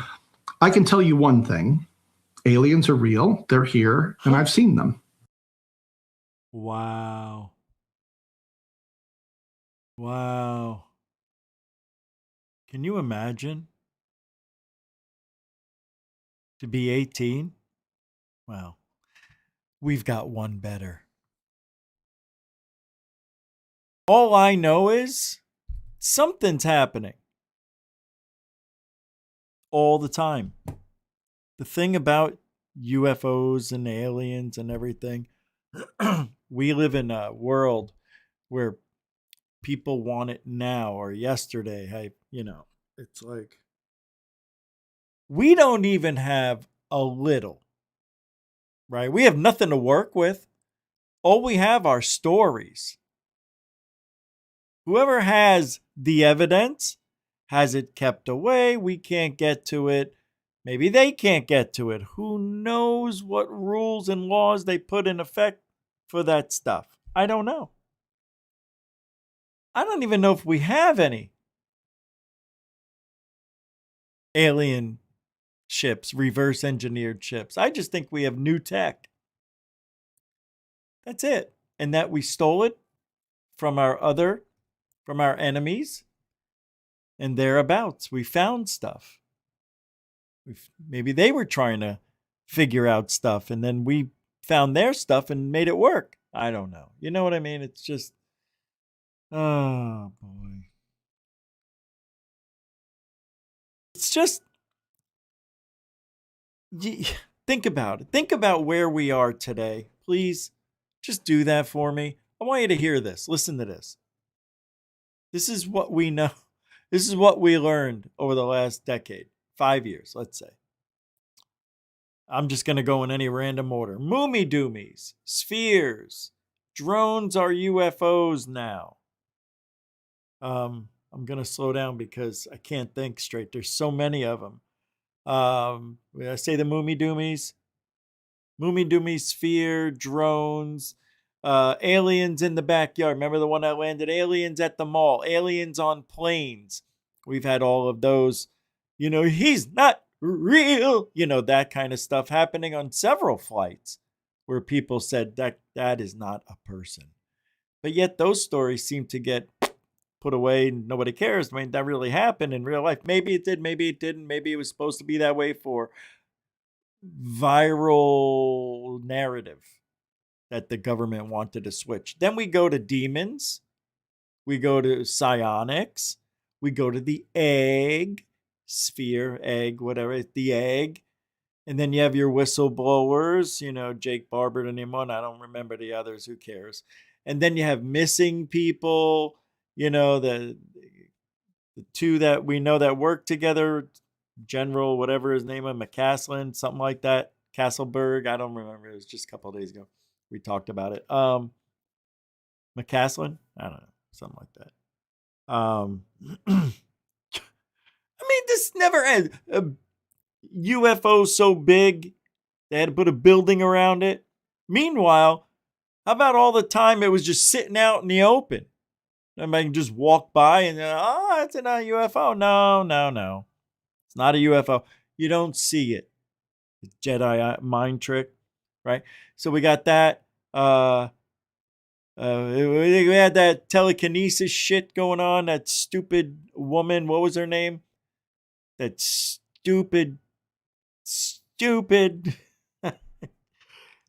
I can tell you one thing, aliens are real. They're here and I've seen them. Wow. Can you imagine? To be 18? Well, we've got one better. All I know is something's happening. All the time. The thing about UFOs and aliens and everything, we live in a world where people want it now or yesterday. Hey, it's like we don't even have a little, right? We have nothing to work with. All we have are stories. Whoever has the evidence has it kept away. We can't get to it. Maybe they can't get to it. Who knows what rules and laws they put in effect for that stuff? I don't know. I don't even know if we have any alien ships, reverse engineered ships. I just think we have new tech. That's it. And that we stole it from our enemies and thereabouts. We found stuff. Maybe they were trying to figure out stuff and then we found their stuff and made it work. I don't know. You know what I mean? It's just, oh boy. It's just, think about it. Think about where we are today. Please just do that for me. I want you to hear this. Listen to this. This is what we know. This is what we learned over the last decade, 5 years, let's say. I'm just going to go in any random order. Moomy doomies, spheres, drones are UFOs now. I'm going to slow down because I can't think straight. There's so many of them. Did I say the moomy doomies? Moomy doomies, sphere, drones. Aliens in the backyard. Remember the one that landed? Aliens at the mall. Aliens on planes. We've had all of those. You know, he's not real. You know, that kind of stuff happening on several flights where people said that is not a person. But yet those stories seem to get put away and nobody cares. I mean, that really happened in real life. Maybe it did, maybe it didn't. Maybe it was supposed to be that way for viral narrative that the government wanted to switch. Then we go to demons. We go to psionics. We go to the egg, sphere, egg, whatever, the egg. And then you have your whistleblowers, you know, Jake Barber and anyone. I don't remember the others. Who cares? And then you have missing people, you know, the two that we know that work together, General, whatever his name is, McCaslin, something like that. Castleberg, I don't remember. It was just a couple of days ago. We talked about it. McCaslin? I don't know. Something like that. I mean, this never ends. A UFO so big, they had to put a building around it. Meanwhile, how about all the time it was just sitting out in the open? Everybody can just walk by and, it's not a UFO. No. It's not a UFO. You don't see it. It's Jedi mind trick, right? So we got that. We had that telekinesis shit going on. That stupid woman. What was her name? That stupid.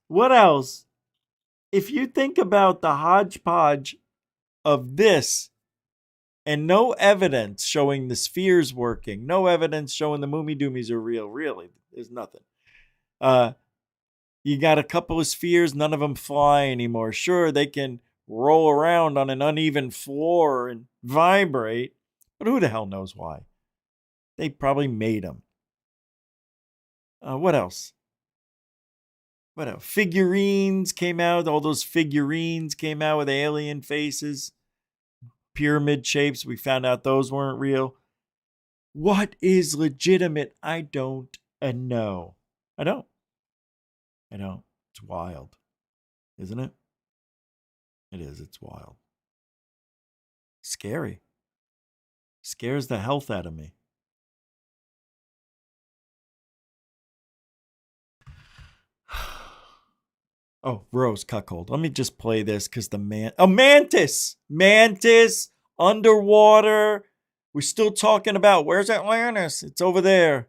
What else? If you think about the hodgepodge of this and no evidence showing the spheres working, no evidence showing the Moomy Doomies are real, really, there's nothing. You got a couple of spheres, none of them fly anymore. Sure, they can roll around on an uneven floor and vibrate, but who the hell knows why? They probably made them. What else? Figurines came out. All those figurines came out with alien faces, pyramid shapes. We found out those weren't real. What is legitimate? I don't know. I don't. It's wild, isn't it? It is. It's wild. Scary. Scares the health out of me. Oh, Rose cuckold. Let me just play this because Mantis! Mantis! Underwater! We're still talking about where's Atlantis? It's over there.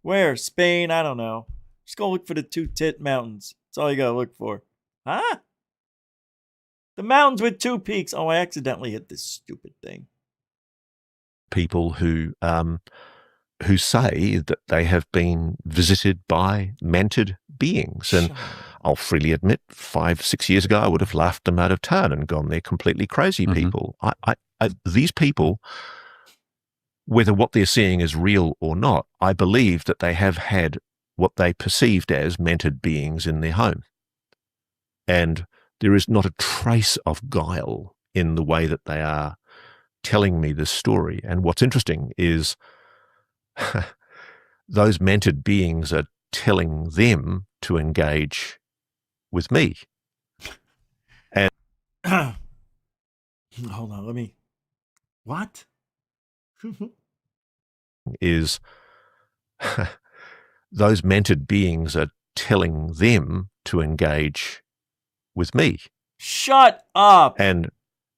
Where? Spain? I don't know. Just go look for the two tit mountains. That's all you gotta look for. Huh? The mountains with two peaks. Oh, I accidentally hit this stupid thing. People who say that they have been visited by mentored beings. And I'll freely admit, 5-6 years ago, I would have laughed them out of town and gone, they're completely crazy people. These people, whether what they're seeing is real or not, I believe that they have had what they perceived as mentored beings in their home. And there is not a trace of guile in the way that they are telling me this story. And what's interesting is those mentored beings are telling them to engage with me. And hold on, what? is those mentored beings are telling them to engage with me. Shut up. And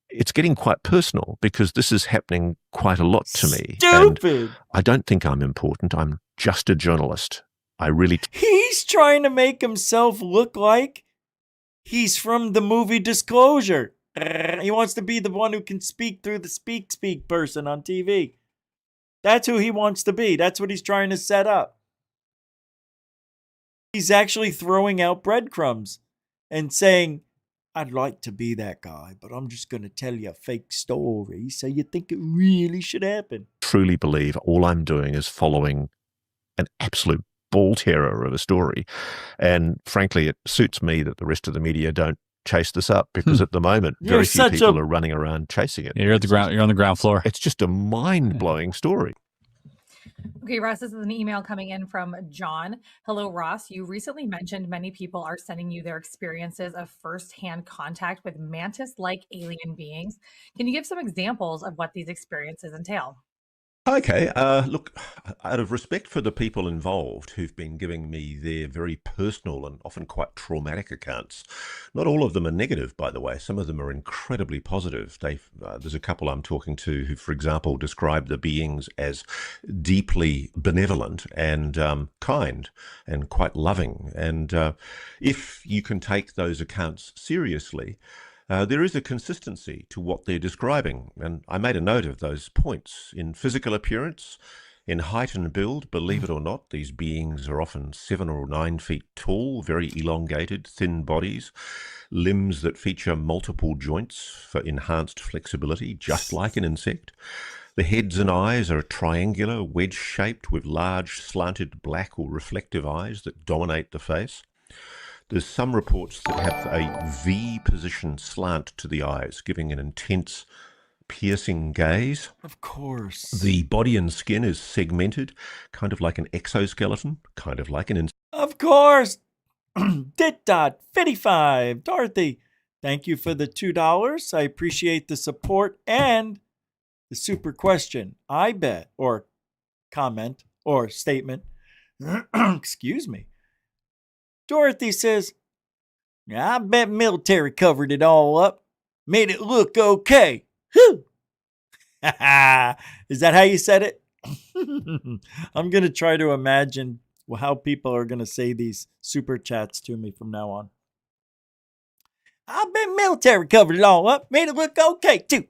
it's getting quite personal because this is happening quite a lot to me. Stupid. And I don't think I'm important. I'm just a journalist. He's trying to make himself look like he's from the movie Disclosure. He wants to be the one who can speak through the speak person on TV. That's who he wants to be. That's what he's trying to set up. He's actually throwing out breadcrumbs and saying, I'd like to be that guy, but I'm just going to tell you a fake story so you think it really should happen. Truly believe all I'm doing is following an absolute ball terror of a story. And frankly, it suits me that the rest of the media don't chase this up because at the moment, very few people are running around chasing it. You're on the ground floor. It's just a mind-blowing story. Okay, Ross, this is an email coming in from John. Hello, Ross. You recently mentioned many people are sending you their experiences of firsthand contact with mantis-like alien beings. Can you give some examples of what these experiences entail? Okay, look, out of respect for the people involved who've been giving me their very personal and often quite traumatic accounts, not all of them are negative, by the way. Some of them are incredibly positive. There's a couple I'm talking to who, for example, describe the beings as deeply benevolent and kind and quite loving. And if you can take those accounts seriously, there is a consistency to what they're describing, and I made a note of those points. In physical appearance, in height and build, believe it or not, these beings are often 7 or 9 feet tall, very elongated, thin bodies, limbs that feature multiple joints for enhanced flexibility, just like an insect. The heads and eyes are triangular, wedge-shaped, with large, slanted black or reflective eyes that dominate the face. There's some reports that have a V-position slant to the eyes, giving an intense, piercing gaze. Of course. The body and skin is segmented, kind of like an exoskeleton, kind of like an insect. Of course. Dit.55. Dorothy, thank you for the $2. I appreciate the support and the super question. I bet, or comment, or statement. Excuse me. Dorothy says, I bet military covered it all up. Made it look okay. Whew. Is that how you said it? I'm going to try to imagine how people are going to say these super chats to me from now on. I bet military covered it all up. Made it look okay, too.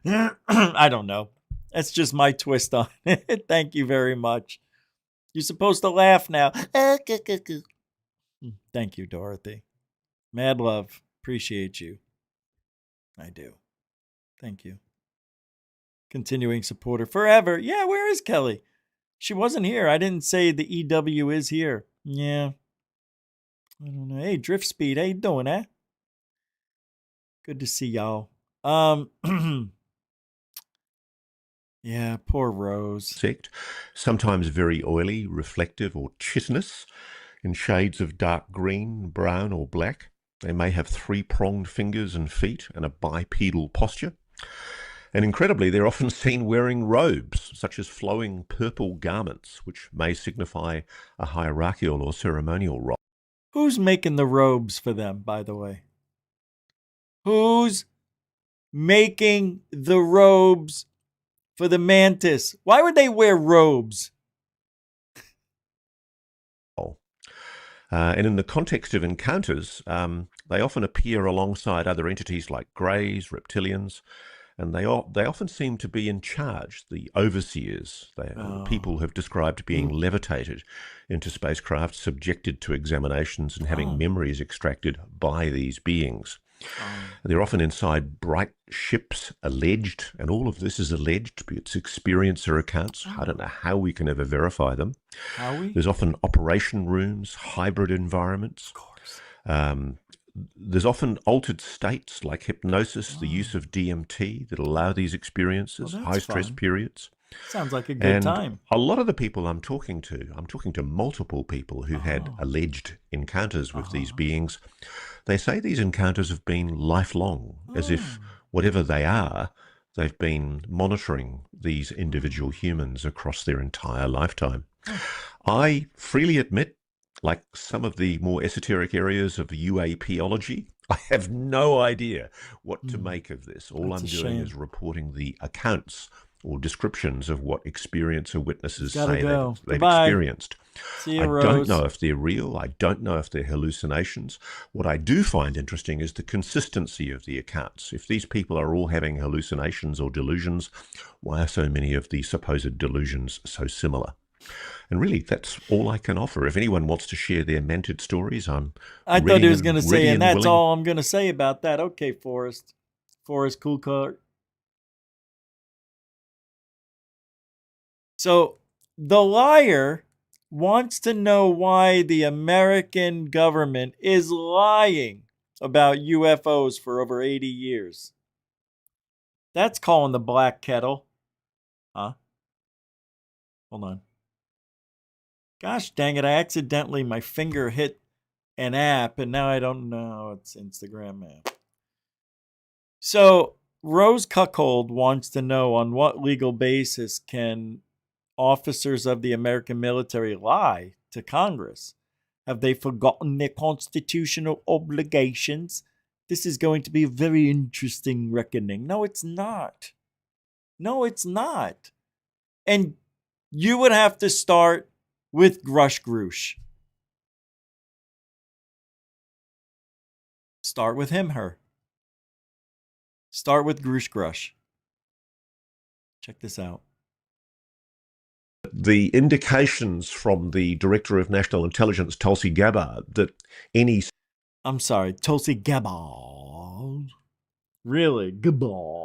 I don't know. That's just my twist on it. Thank you very much. You're supposed to laugh now. Thank you, Dorothy. Mad love. Appreciate you. I do. Thank you. Continuing supporter forever. Yeah, where is Kelly? She wasn't here. I didn't say the EW is here. Yeah. I don't know. Hey, Drift Speed. How you doing, eh? Good to see y'all. Yeah, poor Rose. Sometimes very oily, reflective, or chitinous, in shades of dark green, brown, or black. They may have 3-pronged fingers and feet and a bipedal posture. And incredibly, they're often seen wearing robes, such as flowing purple garments, which may signify a hierarchical or ceremonial role. Who's making the robes for them, by the way? Who's making the robes for the mantis? Why would they wear robes? And in the context of encounters, they often appear alongside other entities like greys, reptilians, and they often seem to be in charge, the overseers. People have described being levitated into spacecraft, subjected to examinations, and having memories extracted by these beings. They're often inside bright ships, alleged, and all of this is alleged, it's experiencer accounts. I don't know how we can ever verify them. There's often operation rooms, hybrid environments. Of course. There's often altered states like hypnosis, the use of DMT that allow these experiences, high-stress periods. Sounds like a good time. A lot of the people I'm talking to multiple people who had alleged encounters with these beings. They say these encounters have been lifelong, as if whatever they are, they've been monitoring these individual humans across their entire lifetime. I freely admit, like some of the more esoteric areas of UAPology, I have no idea what to make of this. All I'm doing is reporting the accounts or descriptions of what experiencer witnesses say they've experienced. See you, I Rose. don't know if they're real. I don't know if they're hallucinations. What I do find interesting is the consistency of the accounts. If these people are all having hallucinations or delusions, why are so many of the supposed delusions so similar? And really, that's all I can offer. If anyone wants to share their mentored stories, I thought he was going to say, and that's all I'm going to say about that. Okay, Forrest. Forrest Coolcart. So the liar wants to know why the American government is lying about UFOs for over 80 years. That's calling the black kettle. Huh? Hold on. Gosh dang it, my finger hit an app and now I don't know. It's Instagram app. So Rose Cuckold wants to know on what legal basis can officers of the American military lie to Congress? Have they forgotten their constitutional obligations? This is going to be a very interesting reckoning. No, it's not. No, it's not. And you would have to start with Grush Grush. Start with him, her. Start with Grush Grush. Check this out. The indications from the Director of National Intelligence, Tulsi Gabbard, that any... I'm sorry, Tulsi Gabbard. Really? Gabbard.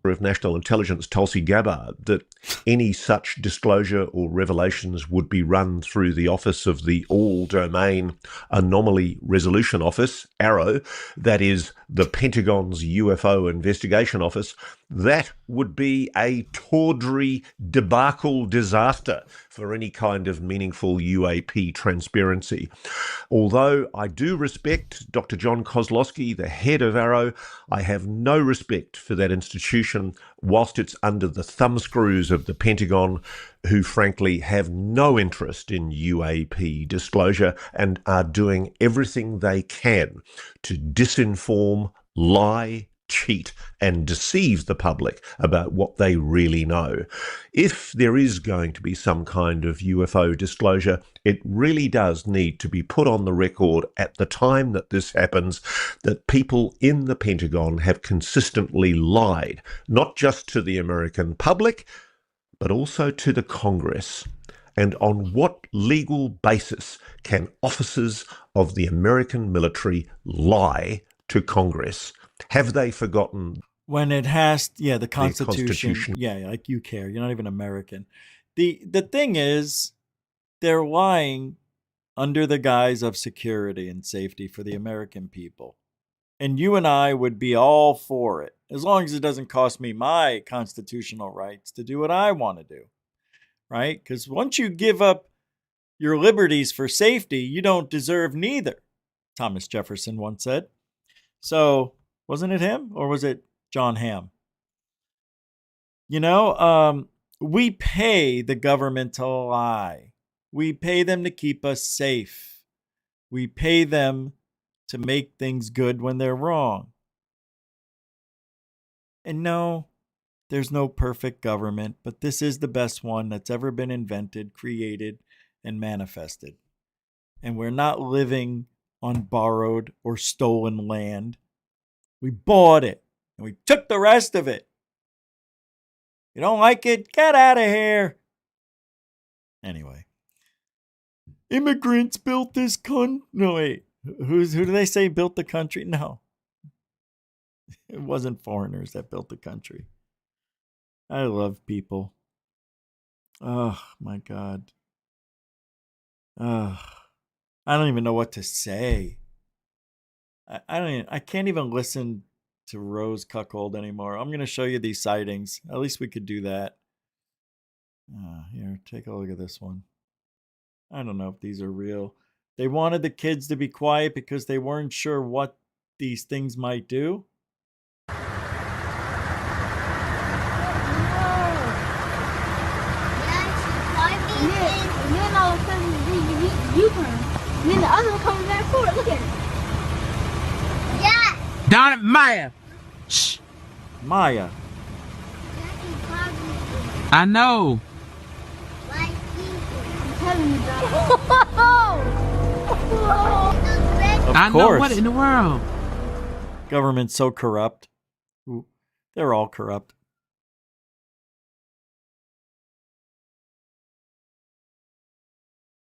Of National Intelligence, Tulsi Gabbard, that any such disclosure or revelations would be run through the office of the All-Domain Anomaly Resolution Office, ARROW, that is the Pentagon's UFO Investigation Office. That would be a tawdry debacle disaster for any kind of meaningful UAP transparency. Although I do respect Dr. John Kozlowski, the head of ARROW, I have no respect for that institution whilst it's under the thumbscrews of the Pentagon, who frankly have no interest in UAP disclosure and are doing everything they can to disinform, lie, cheat and deceive the public about what they really know. If there is going to be some kind of UFO disclosure, it really does need to be put on the record at the time that this happens that people in the Pentagon have consistently lied, not just to the American public, but also to the Congress. And on what legal basis can officers of the American military lie to Congress? Have they forgotten? When it has, the Constitution. Yeah, like you care. You're not even American. The thing is, they're lying under the guise of security and safety for the American people. And you and I would be all for it, as long as it doesn't cost me my constitutional rights to do what I want to do, right? Because once you give up your liberties for safety, you don't deserve neither, Thomas Jefferson once said. So, wasn't it him or was it John Hamm? We pay the government to lie. We pay them to keep us safe. We pay them to make things good when they're wrong. And no, there's no perfect government, but this is the best one that's ever been invented, created, and manifested. And we're not living on borrowed or stolen land. We bought it, and we took the rest of it. You don't like it? Get out of here. Anyway. Immigrants built this country. No, wait. Who do they say built the country? No. It wasn't foreigners that built the country. I love people. Oh, my God. I don't even know what to say. I can't even listen to Rose Cuckold anymore. I'm going to show you these sightings. At least we could do that. Here, take a look at this one. I don't know if these are real. They wanted the kids to be quiet because they weren't sure what these things might do. Then the other one comes back forward. Look at it. Yeah. Down at Maya. Shh. Maya. I know. I'm telling you, I know. What in the world? Government's so corrupt. Ooh, they're all corrupt.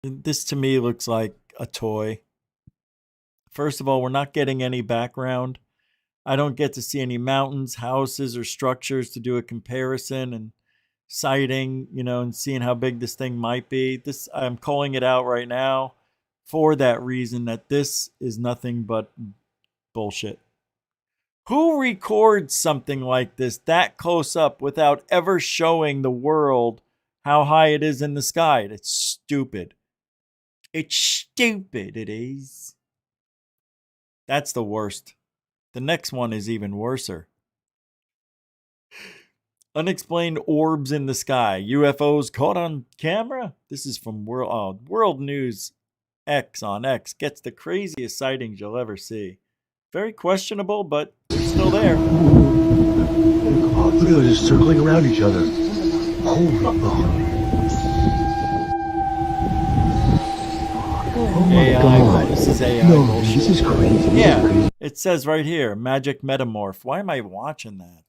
This to me looks like a toy. First of all, we're not getting any background. I don't get to see any mountains, houses, or structures to do a comparison and sighting, and seeing how big this thing might be. I'm calling it out right now for that reason, that this is nothing but bullshit. Who records something like this that close up without ever showing the world how high it is in the sky. It's stupid. It's stupid, it is. That's the worst. The next one is even worser. Unexplained orbs in the sky. UFOs caught on camera. This is from World News X on X. Gets the craziest sightings you'll ever see. Very questionable, but they're still there. Oh, look at them just circling around each other. Holy AI. This is AI. No, bullshit. this is crazy. Yeah, it says right here, magic metamorph. Why am I watching that?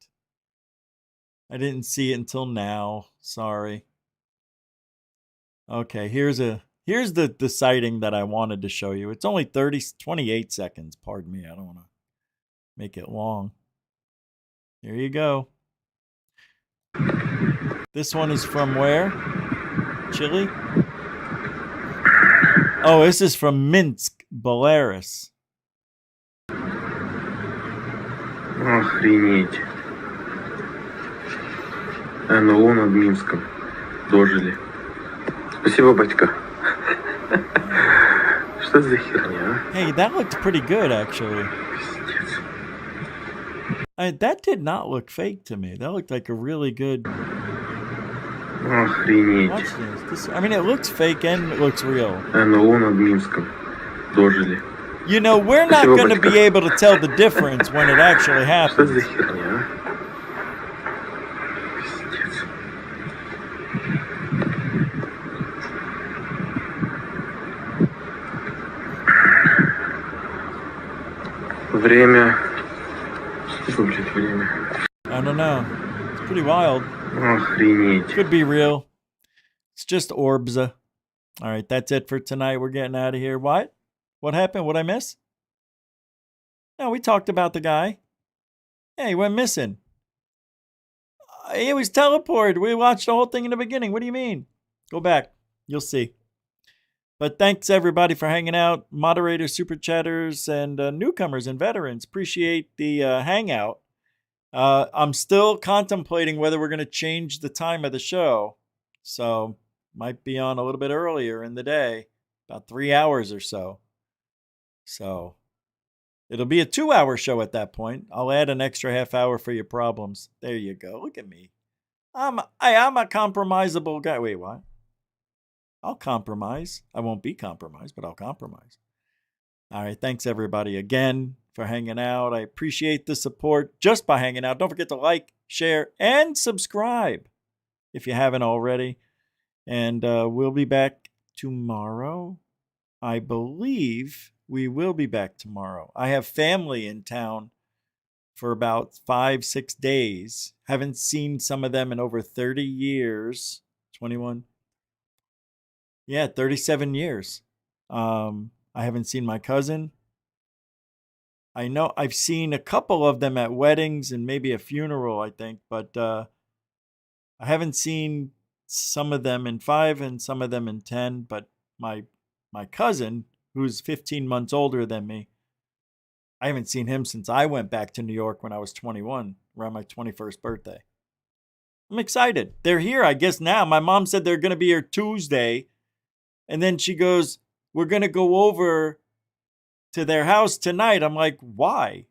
I didn't see it until now. Sorry. Okay, here's the sighting that I wanted to show you. It's only 28 seconds. Pardon me. I don't want to make it long. Here you go. This one is from where? Chile? Oh, this is from Minsk, Belarus. Охренеть. НЛО над Минском. Дожили. Спасибо, батька. Что за херня? Hey, that looked pretty good, actually. That did not look fake to me. That looked like a really good... Охренеть. Watch this. I mean, it looks fake and it looks real. НЛО над Минском. Дожили. You know, we're not going to be able to tell the difference when it actually happens. Что за херня? Время. Что, блядь, время? I don't know. It's pretty wild. Охренеть. Could be real. It's just orbs. All right, that's it for tonight. We're getting out of here. What? What happened? What'd I miss? No, we talked about the guy. Yeah, he went missing. He was teleported. We watched the whole thing in the beginning. What do you mean? Go back. You'll see. But thanks, everybody, for hanging out. Moderators, super chatters, and newcomers and veterans. Appreciate the hangout. I'm still contemplating whether we're going to change the time of the show. So, might be on a little bit earlier in the day. About 3 hours or so. So, it'll be a 2-hour show at that point. I'll add an extra half hour for your problems. There you go. Look at me. I'm a compromisable guy. Wait, what? I'll compromise. I won't be compromised, but I'll compromise. All right. Thanks, everybody, again for hanging out. I appreciate the support just by hanging out. Don't forget to like, share, and subscribe if you haven't already. And we'll be back tomorrow. I believe we will be back tomorrow. I have family in town for about 5-6 days. Haven't seen some of them in over 30 years. 21. Yeah, 37 years. I haven't seen my cousin. I know I've seen a couple of them at weddings and maybe a funeral, I think. But I haven't seen some of them in 5 and some of them in 10. But my cousin, who's 15 months older than me, I haven't seen him since I went back to New York when I was 21, around my 21st birthday. I'm excited. They're here, I guess, now. My mom said they're going to be here Tuesday. And then she goes, we're going to go over to their house tonight. I'm like, why?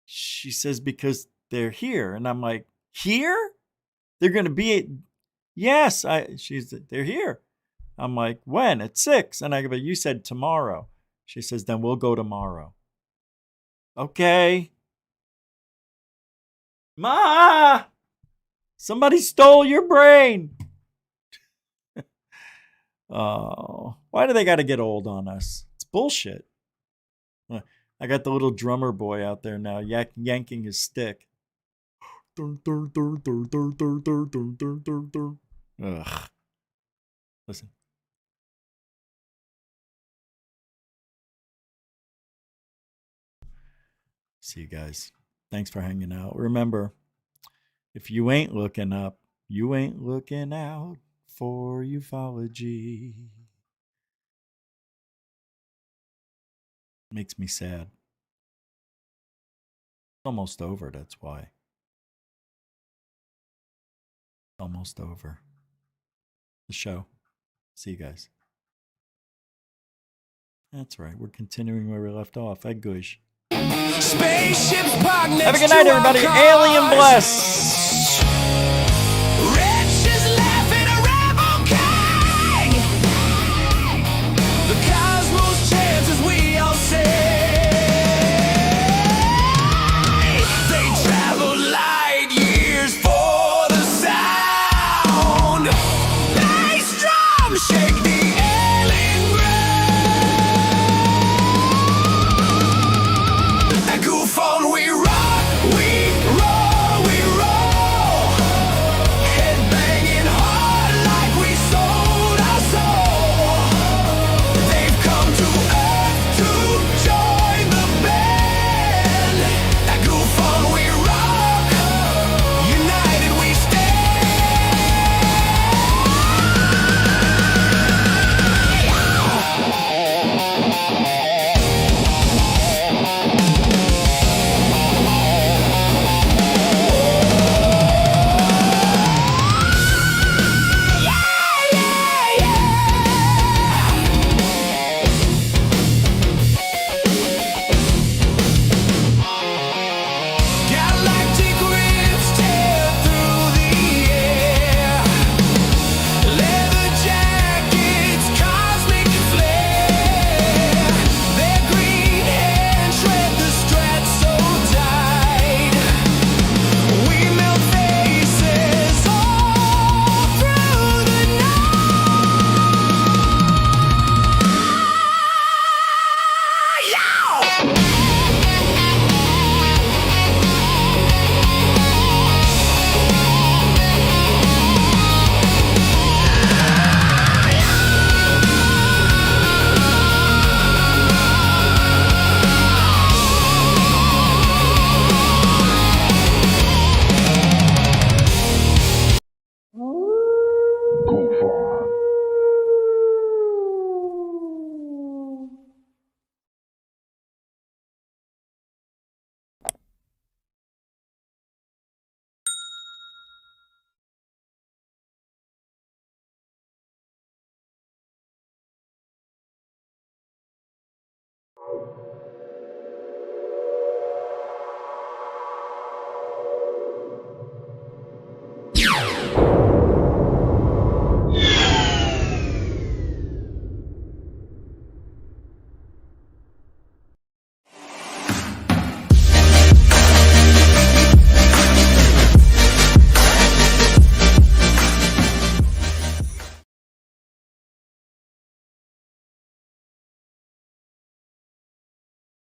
She says, because they're here. And I'm like, here? They're going to be, yes. They're here. I'm like, when? At 6. And I go, but you said tomorrow. She says, then we'll go tomorrow. Okay. Ma! Somebody stole your brain. Oh, why do they got to get old on us? It's bullshit. I got the little drummer boy out there now yanking his stick. Ugh. Listen. See you guys. Thanks for hanging out. Remember, if you ain't looking up, you ain't looking out for ufology. Makes me sad. It's almost over, that's why. Almost over. the show. See you guys. That's right. We're continuing where we left off. Egg Gush. Spaceships parked next Have a good night, to our everybody. cars. Alien bless. Riches laughing a rebel king. The cosmos chants as we all say. They travel light years for the sound. Bass drum shake the alien ground. A goof on we rock, we roar, we roll. Headbanging hard like we sold our soul. They've come to Earth to join the band. A goof on we rock, united we Galactic rips tear through the air. Leather jackets, cosmic flare. Their green hands shred the strats so tight. We melt faces all through the